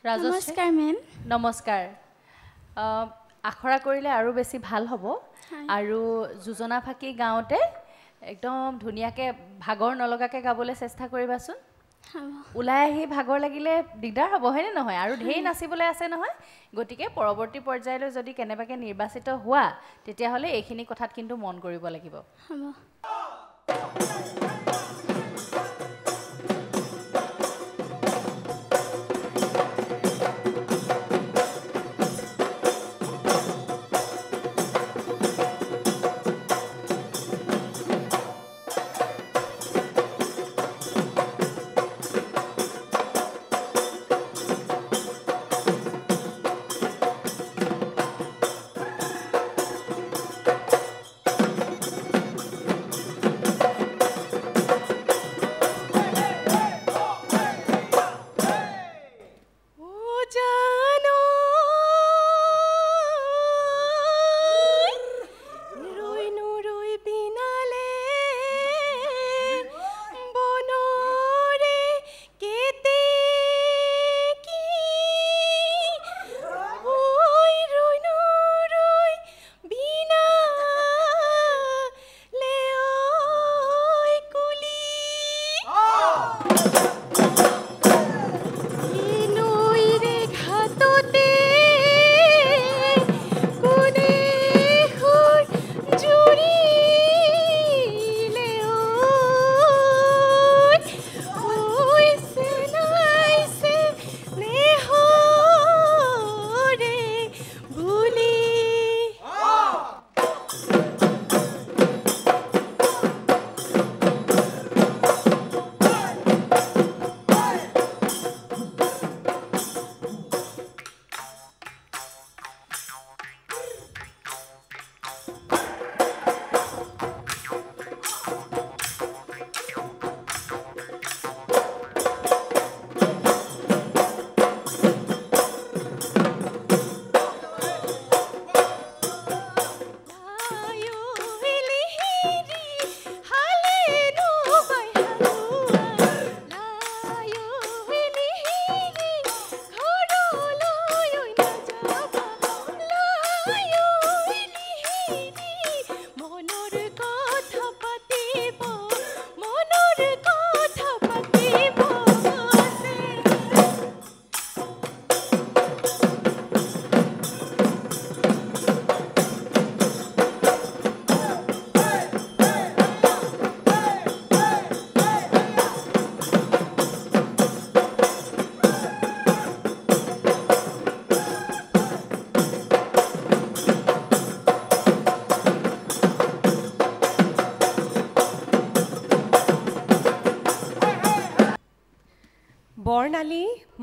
Speaker 2: নমস্কাৰ মেম
Speaker 6: নমস্কাৰ আখৰা কৰিলে আৰু বেছি ভাল হ'ব আৰু যোজনা ফাঁকি গাওঁতে একদম ধুনীয়াকৈ ভাগৰ নলগাকৈ গাবলৈ চেষ্টা কৰিবাচোন ওলাই আহি ভাগৰ লাগিলে দিগদাৰ হ'ব হয়নে নহয় আৰু ঢেৰ নাচিবলৈ আছে নহয় গতিকে পৰৱৰ্তী পৰ্যায়লৈ যদি কেনেবাকৈ নিৰ্বাচিত হোৱা তেতিয়াহ'লে এইখিনি কথাত কিন্তু মন কৰিব লাগিব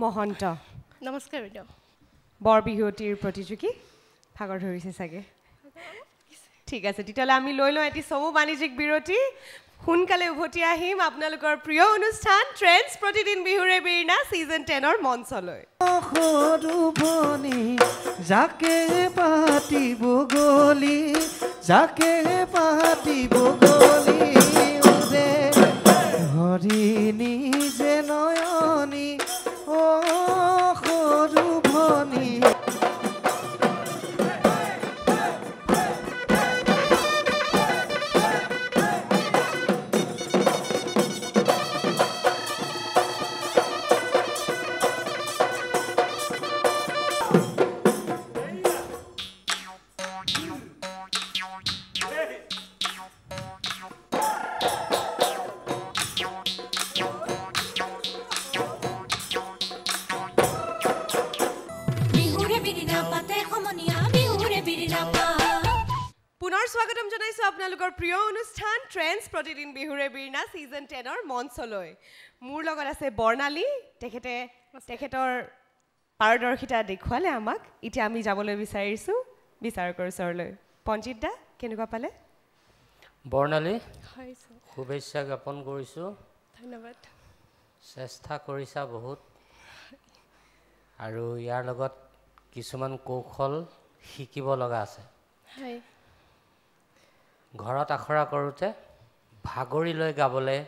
Speaker 1: মহন্ত
Speaker 8: নমস্কাৰ বাইদেউ
Speaker 1: বৰ বিহুৱতীৰ প্ৰতিযোগী ভাগৰ ধৰিছে চাগে ঠিক আছে তেতিয়াহ'লে আমি লৈ লওঁ এটি চমু বাণিজ্যিক বিৰতি সোনকালে উভতি আহিম আপোনালোকৰ প্ৰিয় অনুষ্ঠান ট্ৰেণ্ডছ প্ৰতিদিন বিহুৰে বীৰনা ছিজন 10ৰ মঞ্চলৈ
Speaker 5: সৰু ভনী যাকে পাতিব গলি যাকে পাতিব গলি উৰে হৰিণী যে নয়নী অ সৰু ভনী
Speaker 1: পুনৰ স্বাগতম জনাইছো আপোনালোকৰ প্ৰিয় অনুষ্ঠান ট্ৰেণ্ডছ প্ৰতিদিন বিহুৰে বীৰনা ছিজন 10ৰ মঞ্চলৈ মোৰ লগত আছে বৰ্ণালী তেখেতৰ পাৰদৰ্শিতা দেখুৱালে আমাক এতিয়া আমি যাবলৈ বিচাৰিছো বিচাৰকৰ ওচৰলৈ পঞ্জিত দা কেনেকুৱা পালে
Speaker 3: বৰ্ণালী
Speaker 8: হয়
Speaker 3: শুভেচ্ছা জ্ঞাপন কৰিছোঁ
Speaker 8: ধন্যবাদ
Speaker 3: চেষ্টা কৰিছা বহুত আৰু ইয়াৰ লগত কিছুমান কৌশল শিকিব লগা আছে
Speaker 8: হয়
Speaker 3: ঘৰত আখৰা কৰোঁতে ভাগৰি লৈ গাবলৈ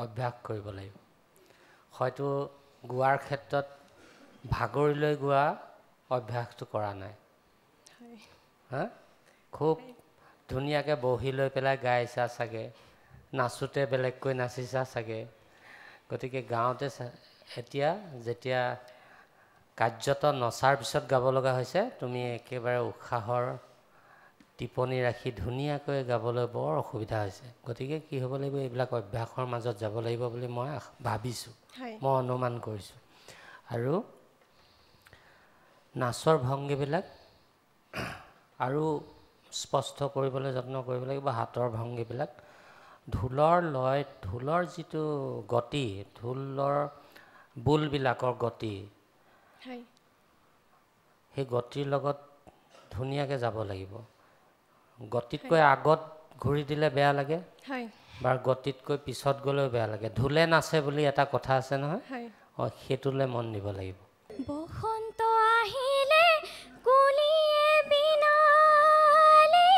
Speaker 3: অভ্যাস কৰিব লাগিব হয়তো গোৱাৰ ক্ষেত্ৰত ভাগৰি লৈ গোৱা অভ্যাসটো কৰা নাই হা খুব ধুনীয়াকৈ বহি লৈ পেলাই গাইছা চাগে নাচোঁতে বেলেগকৈ নাচিছা চাগে গতিকে গাঁৱতে এতিয়া যেতিয়া কাৰ্যত নচাৰ পিছত গাব লগা হৈছে তুমি একেবাৰে উৎসাহৰ টিপনি ৰাখি ধুনীয়াকৈ গাবলৈ বৰ অসুবিধা হৈছে গতিকে কি হ'ব লাগিব এইবিলাক অভ্যাসৰ মাজত যাব লাগিব বুলি মই ভাবিছোঁ মই অনুমান কৰিছোঁ আৰু নাচৰ ভংগীবিলাক আৰু স্পষ্ট কৰিবলৈ যত্ন কৰিব লাগিব হাতৰ ভংগীবিলাক ঢোলৰ যিটো গতি ঢোলৰ বোলবিলাকৰ গতি সেই গতিৰ লগত ধুনীয়াকৈ যাব লাগিব গতিতকৈ আগত ঘূৰি দিলে বেয়া লাগে বা গতিতকৈ পিছত গ'লেও বেয়া লাগে ঢোলে নাচে বুলি এটা কথা আছে নহয় সেইটোলৈ মন দিব লাগিব
Speaker 2: বসন্ত আহিলে কুলিয়ে বিনালে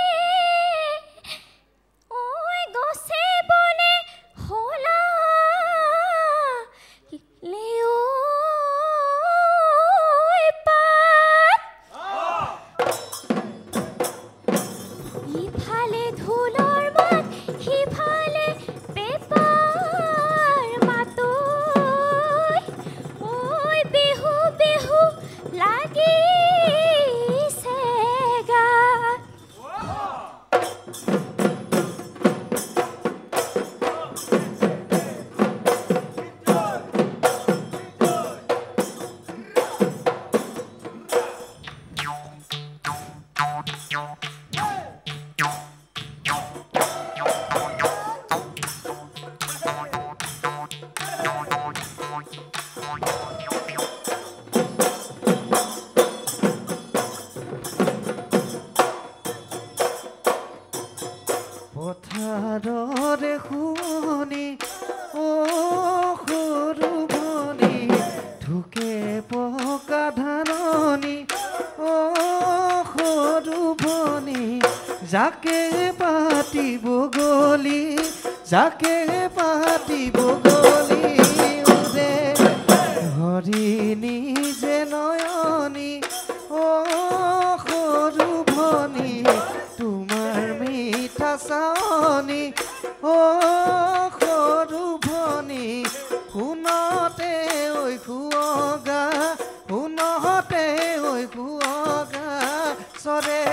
Speaker 2: ঐ গছে বনে হলা লেও ইফালে ঢোলৰ মাত সিফালে পেপাৰ মাত ঐ বিহু বিহু লাগিছে গাত
Speaker 5: পথাৰৰে শুৱনি অ সৰু ভনী ঢুকে পকা ধাননি অ সৰু ভনী যাকে পাতিব গলি যাকে পাতিব গলি উৰে হৰিণী যে নয়নী অ সৰু ভনী তোমাৰ মিঠা চাৱনী অ সৰু ভনী শুনতে ঐ শুৱগা শুনতে ঐ শুৱগা চৰে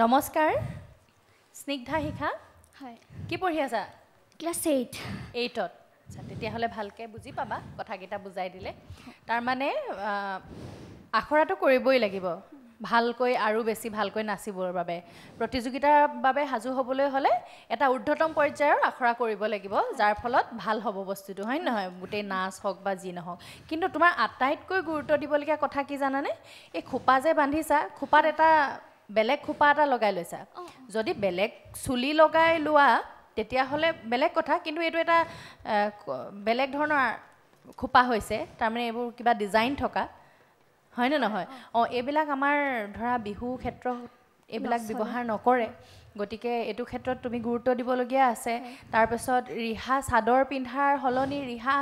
Speaker 6: নমস্কাৰ স্নিগ্ধা শিখা
Speaker 2: হয়
Speaker 6: কি পঢ়ি আছা
Speaker 2: ক্লাছ 8
Speaker 6: 8ত আচ্ছা তেতিয়াহ'লে ভালকৈ বুজি পাবা কথাকেইটা বুজাই দিলে তাৰমানে আখৰাটো কৰিবই লাগিব ভালকৈ আৰু বেছি ভালকৈ নাচিবৰ বাবে প্ৰতিযোগিতাৰ বাবে সাজু হ'বলৈ হ'লে এটা ঊৰ্ধ্বতম পৰ্যায়ৰ আখৰা কৰিব লাগিব যাৰ ফলত ভাল হ'ব বস্তুটো হয় নহয় গোটেই নাচ হওক বা যি নহওক কিন্তু তোমাৰ আটাইতকৈ গুৰুত্ব দিবলগীয়া কথা কি জানানে এই খোপা যে বান্ধিছা খোপাত এটা বেলেগ খোপা এটা লগাই লৈছা যদি বেলেগ চুলি লগাই লোৱা তেতিয়াহ'লে বেলেগ কথা কিন্তু এইটো এটা বেলেগ ধৰণৰ খোপা হৈছে তাৰমানে এইবোৰ কিবা ডিজাইন থকা হয় নে নহয় এইবিলাক আমাৰ ধৰা বিহু ক্ষেত্ৰত এইবিলাক ব্যৱহাৰ নকৰে গতিকে এইটো ক্ষেত্ৰত তুমি গুৰুত্ব দিবলগীয়া আছে তাৰপিছত ৰিহা চাদৰ পিন্ধাৰ সলনি ৰিহা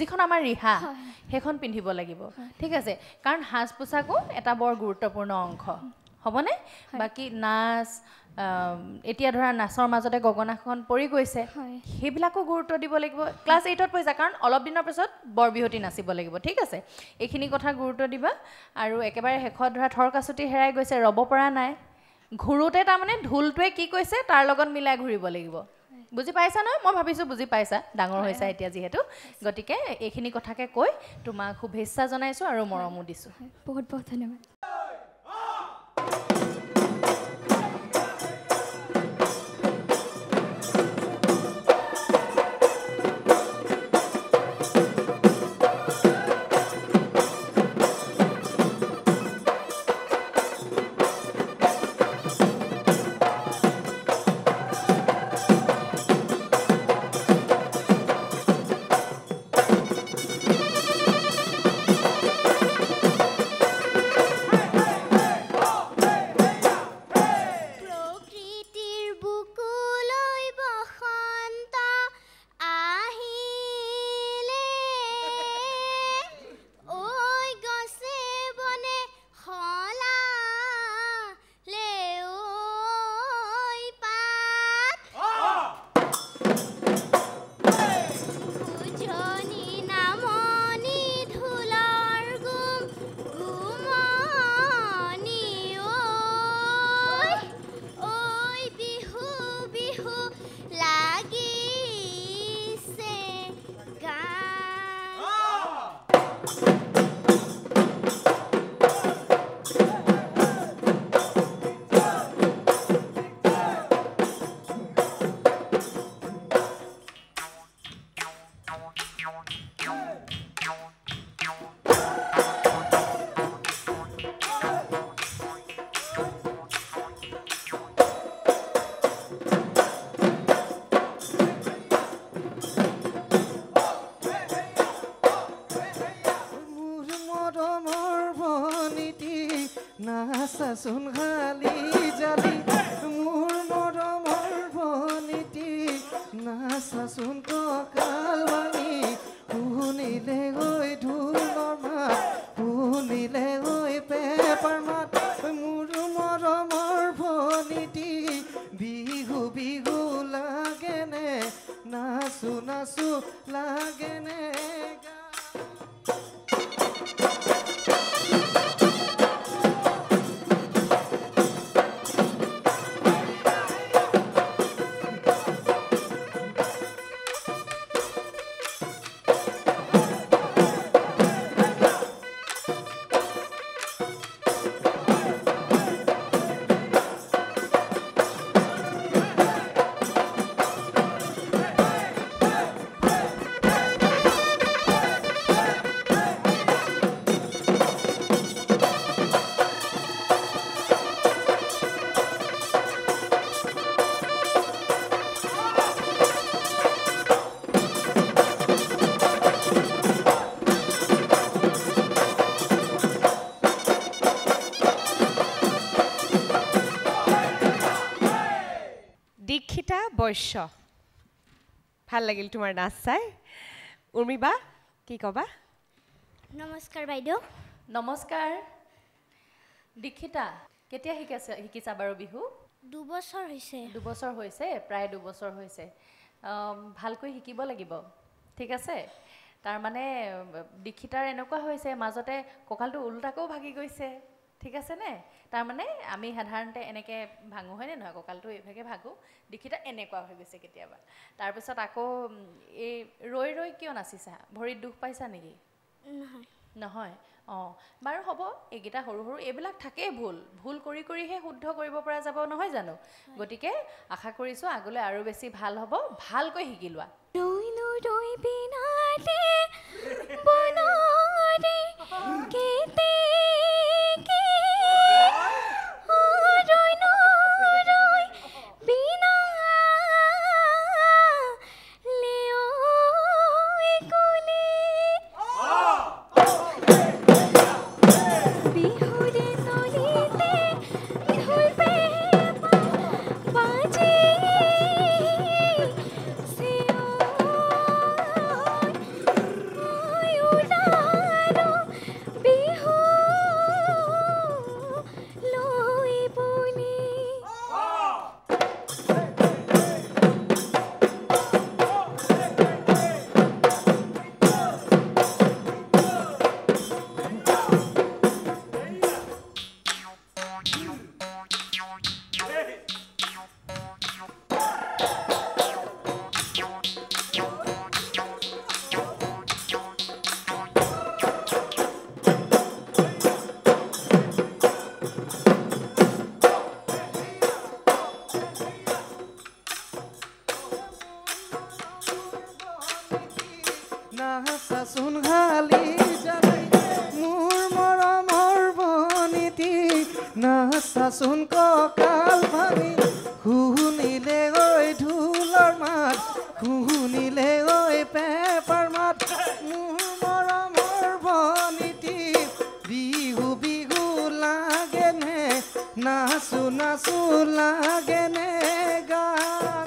Speaker 6: যিখন আমাৰ ৰিহা সেইখন পিন্ধিব লাগিব ঠিক আছে কাৰণ সাজ পোছাকো এটা বৰ গুৰুত্বপূৰ্ণ অংশ হ'বনে বাকী নাচ এতিয়া ধৰা নাচৰ মাজতে গগনাখন পৰি গৈছে সেইবিলাকো গুৰুত্ব দিব লাগিব ক্লাছ 8ত পঢ়িছা কাৰণ অলপ দিনৰ পিছত বৰ বিহুতি নাচিব লাগিব ঠিক আছে এইখিনি কথা গুৰুত্ব দিবা আৰু একেবাৰে শেষত ধৰা থৰকাচুটি হেৰাই গৈছে ৰ'ব পৰা নাই ঘূৰোতে তাৰমানে ঢোলটোৱে কি কৈছে তাৰ লগত মিলাই ঘূৰিব লাগিব বুজি পাইছা নহয় মই ভাবিছোঁ বুজি পাইছা ডাঙৰ হৈছা এতিয়া যিহেতু গতিকে এইখিনি কথাকে কৈ তোমাক শুভেচ্ছা জনাইছোঁ আৰু মৰমো দিছোঁ
Speaker 2: বহুত বহুত ধন্যবাদ
Speaker 5: নাচাচোন খালি জালি মোৰ মৰমৰ ভনীতি নাচাচোন কঁকাল ভাঙি শুনিলে গৈ ঢোলৰ মাত শুনিলে গৈ পেপাৰ মাত মোৰ মৰমৰ ভনীতি বিহু বিহু লাগেনে নাচো নাচো লাগেনে
Speaker 1: দীক্ষিতা বৈশ্য ভাল লাগিল তোমাৰ নাচ চাই উৰ্মিবা কি ক'বা
Speaker 2: নমস্কাৰ বাইদেউ
Speaker 6: নমস্কাৰ দীক্ষিতা কেতিয়া শিকিছা বাৰু বিহু
Speaker 2: 2 বছৰ হৈছে
Speaker 6: 2 বছৰ হৈছে প্ৰায় 2 বছৰ হৈছে ভালকৈ শিকিব লাগিব ঠিক আছে তাৰমানে দীক্ষিতাৰ এনেকুৱা হৈছে মাজতে কঁকালটো উল্টাকৈও ভাগি গৈছে ঠিক আছেনে তাৰমানে আমি সাধাৰণতে এনেকৈ ভাঙো হয়নে নহয় কঁকালটো এইভাগে ভাগো দেখিতা এনেকুৱা হৈ গৈছে কেতিয়াবা তাৰপিছত আকৌ এই ৰৈ ৰৈ কিয় নাচিছা ভৰিত দুখ পাইছা নেকি
Speaker 2: নহয়
Speaker 6: নহয় অঁ বাৰু হ'ব এইকেইটা সৰু সৰু এইবিলাক থাকেই ভুল কৰি কৰিহে শুদ্ধ কৰিব পৰা যাব নহয় জানো গতিকে আশা কৰিছোঁ আগলৈ আৰু বেছি ভাল হ'ব ভালকৈ শিকি লোৱা
Speaker 2: ৰৈ বিনালে বনৰে কেতে কি ৰৈ বিনালে কুলি বিহুৰে তলিতে ঢোল পেঁপা বাজে
Speaker 5: নাচাচোন ঘালি জালি মোৰ মৰমৰ বনিতি নাচাচোন কঁকাল ভাঙি শুনিলে ঐ ঢোলৰ মাত শুনিলে ঐ পেঁপাৰ মাত মোৰ মৰমৰ বনিতি বিহু বিহু লাগেনে নাচো নাচো লাগেনে গান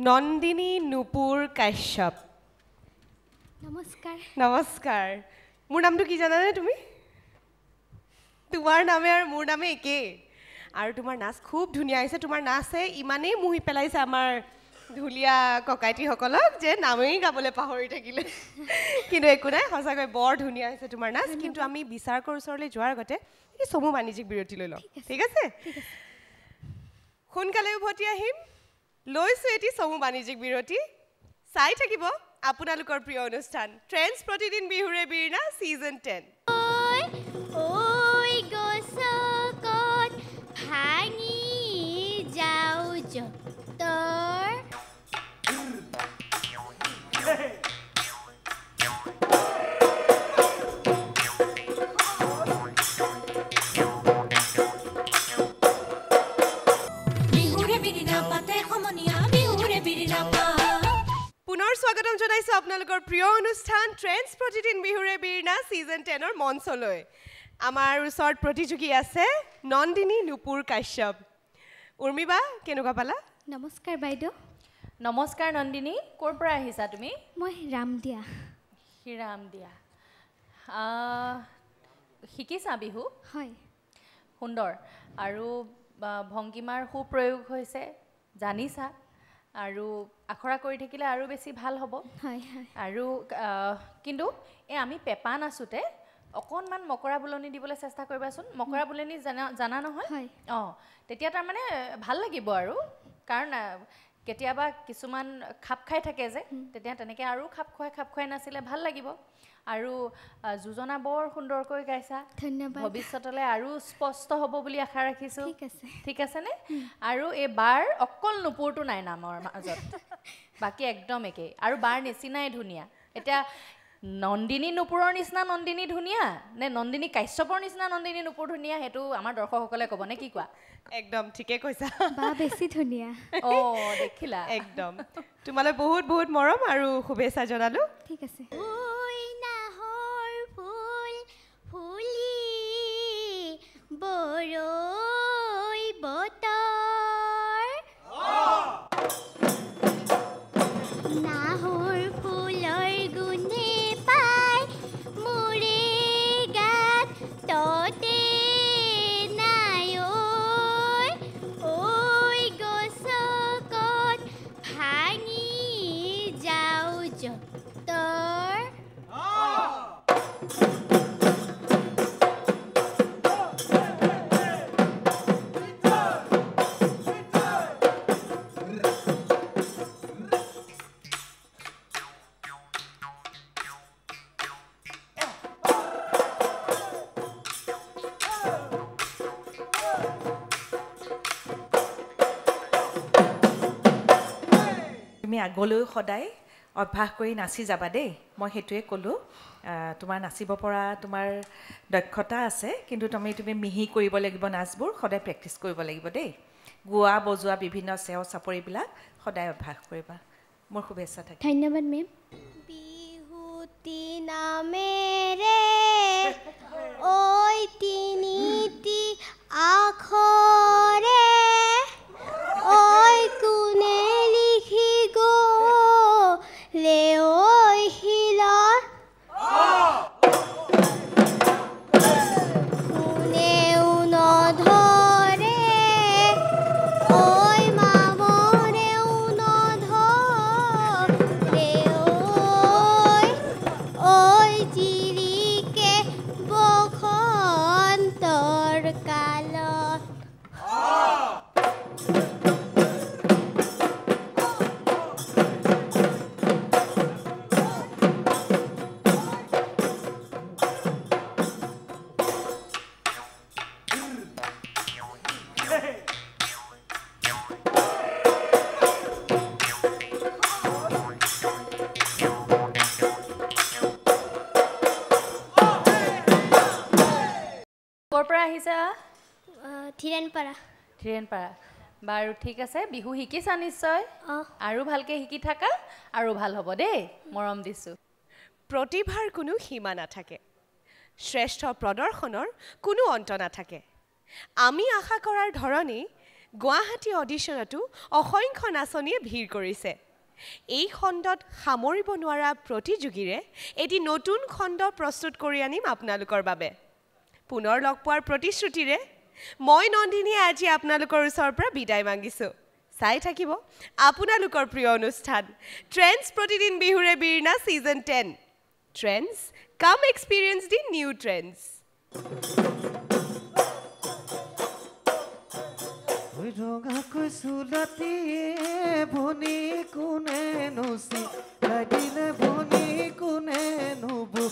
Speaker 1: নন্দিনী নুপুৰ কাশ্যপ
Speaker 2: নমস্কাৰ
Speaker 1: নমস্কাৰ মোৰ নামটো কি জানানে তুমি তোমাৰ নামে আৰু মোৰ নামে একেই আৰু তোমাৰ নাচ খুব ধুনীয়া হৈছে তোমাৰ নাচে ইমানেই মুহি পেলাইছে আমাৰ ঢুলীয়া ককাইটিসকলক যে নামেই গাবলৈ পাহৰি থাকিলে কিন্তু একো নাই সঁচাকৈ বৰ ধুনীয়া হৈছে তোমাৰ নাচ কিন্তু আমি বিচাৰকৰ ওচৰলৈ যোৱাৰ আগতে এই চমু বাণিজ্যিক বিৰতি লৈ লওঁ ঠিক আছে সোনকালে উভতি আহিম লৈছোঁ এটি চমু বাণিজ্যিক বিৰতি চাই থাকিব আপোনালোকৰ প্ৰিয় অনুষ্ঠান ট্ৰেণ্ডছ প্ৰতিদিন বিহুৰে বীৰণা ছিজন 10
Speaker 2: ঐ গছকত ভাঙি যাও যতৰ
Speaker 1: পুনৰ স্বাগতম জনাইছোঁ আপোনালোকৰ প্ৰিয় অনুষ্ঠান ট্ৰেণ্ডছ প্ৰতিদিন বিহুৰে বীৰণা ছিজন 10ৰ মঞ্চলৈ আমাৰ ওচৰত প্ৰতিযোগী আছে নন্দিনী নুপুৰ কাশ্যপ উৰ্মিবা কেনেকুৱা পালা
Speaker 2: নমস্কাৰ বাইদেউ
Speaker 6: নমস্কাৰ নন্দিনী ক'ৰ পৰা আহিছা তুমি
Speaker 2: মই ৰামদিয়া
Speaker 6: হিৰামদিয়া শিকিছা বিহু
Speaker 2: হয়
Speaker 6: সুন্দৰ আৰু ভংগীমাৰ সুপ্ৰয়োগ হৈছে জানিছা আৰু আখৰা কৰি থাকিলে আৰু বেছি ভাল হ'ব
Speaker 2: হয় হয়
Speaker 6: আৰু কিন্তু এই আমি পেঁপা নাচোঁতে অকণমান মকৰা বুলনি দিবলৈ চেষ্টা কৰিবাচোন মকৰা বুলনি জানা নহয়
Speaker 2: হয়
Speaker 6: অঁ তেতিয়া তাৰমানে ভাল লাগিব আৰু কাৰণ কেতিয়াবা কিছুমান খাপ খাই থাকে যে তেতিয়া তেনেকৈ আৰু খাপ খুৱাই নাছিলে ভাল লাগিব আৰু যোজনা বৰ সুন্দৰকৈ গাইছা
Speaker 2: ধন্যবাদ
Speaker 6: ভৱিষ্যতলৈ আৰু স্পষ্ট হ'ব বুলি আশা ৰাখিছোঁ ঠিক আছেনে আৰু এই বাৰ অকল নুপুৰটো নাই নামৰ মাজত বাকী একদম একেই আৰু বাৰ নিচিনাই ধুনীয়া এতিয়া নন্দিনী নুপুৰৰ নিচিনা নন্দিনী ধুনীয়া নে নন্দিনী কাশ্যপৰ নিচিনা নন্দিনী নুপুৰ ধুনীয়া সেইটো আমাৰ দৰ্শকসকলে ক'ব নে কি কোৱা
Speaker 1: একদম ঠিকে কৈছা
Speaker 2: বা বেছি ধুনীয়া
Speaker 6: দেখিলা
Speaker 1: একদম তোমালৈ বহুত বহুত মৰম আৰু শুভেচ্ছা জনালো
Speaker 2: ঠিক আছে
Speaker 9: বৰৈ বতৰ নাহৰ ফুলৰ গুণে পাই মোৰে গাত ততে নাই ঐ গছকত ভাঙি যাওঁ যতৰ
Speaker 4: তুমি আগলৈ সদায় অভ্যাস কৰি নাচি যাবা দেই মই সেইটোৱে ক'লোঁ তোমাৰ নাচিব পৰা তোমাৰ দক্ষতা আছে কিন্তু তুমি মিহি কৰিব লাগিব নাচবোৰ সদায় প্ৰেক্টিচ কৰিব লাগিব দেই গোৱা বজোৱা বিভিন্ন চেও চাপৰিবিলাক সদায় অভ্যাস কৰিবা মোৰ শুভেচ্ছা থাকে
Speaker 2: ধন্যবাদ মেম
Speaker 9: বিহুতি নামেৰে ঐ তিনিটি আখৰে ঐ কোনে লিখি গ'লে ঐ শিলত কোনেও নধৰে ঐ মামৰেও নধৰে ঐ জিৰিকে বসন্তৰ কালত
Speaker 6: ক'ৰ পৰা আহিছা ধীৰেণপাৰা বাৰু ঠিক আছে বিহু শিকিছা নিশ্চয় আৰু ভালকৈ শিকি থাকা আৰু ভাল হ'ব দেই মৰম দিছোঁ
Speaker 1: প্ৰতিভাৰ কোনো সীমা নাথাকে শ্ৰেষ্ঠ প্ৰদৰ্শনৰ কোনো অন্ত নাথাকে আমি আশা কৰাৰ ধৰণেই গুৱাহাটী অডিশ্যনতো অসংখ্য নাচনীয়ে ভিৰ কৰিছে এই খণ্ডত সামৰিব নোৱাৰা প্ৰতিযোগীৰে এটি নতুন খণ্ড প্ৰস্তুত কৰি আনিম আপোনালোকৰ বাবে পুনৰ লগ পোৱাৰ প্ৰতিশ্ৰুতিৰে মই নন্দিনীয়ে আজি আপোনালোকৰ ওচৰৰ পৰা বিদায় মাগিছোঁ চাই থাকিব আপোনালোকৰ প্ৰিয় অনুষ্ঠান ট্ৰেণ্ডছ প্ৰতিদিন বিহুৰে বীৰনা ছিজন 10 ট্ৰেণ্ডছ কাম এক্সপিৰিয়েঞ্চ দি নিউ ট্ৰেণ্ডছ
Speaker 5: ৰঙাকৈ চুলাতিয়ে ভনী কোনে নচি লাগিলে ভনী কোনে নবু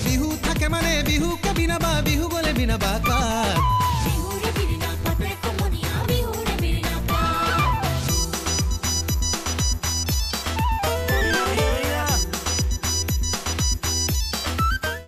Speaker 10: বিহু থাকে মানে বিহু কবি নাবা বিহু গলে বিনা বাকা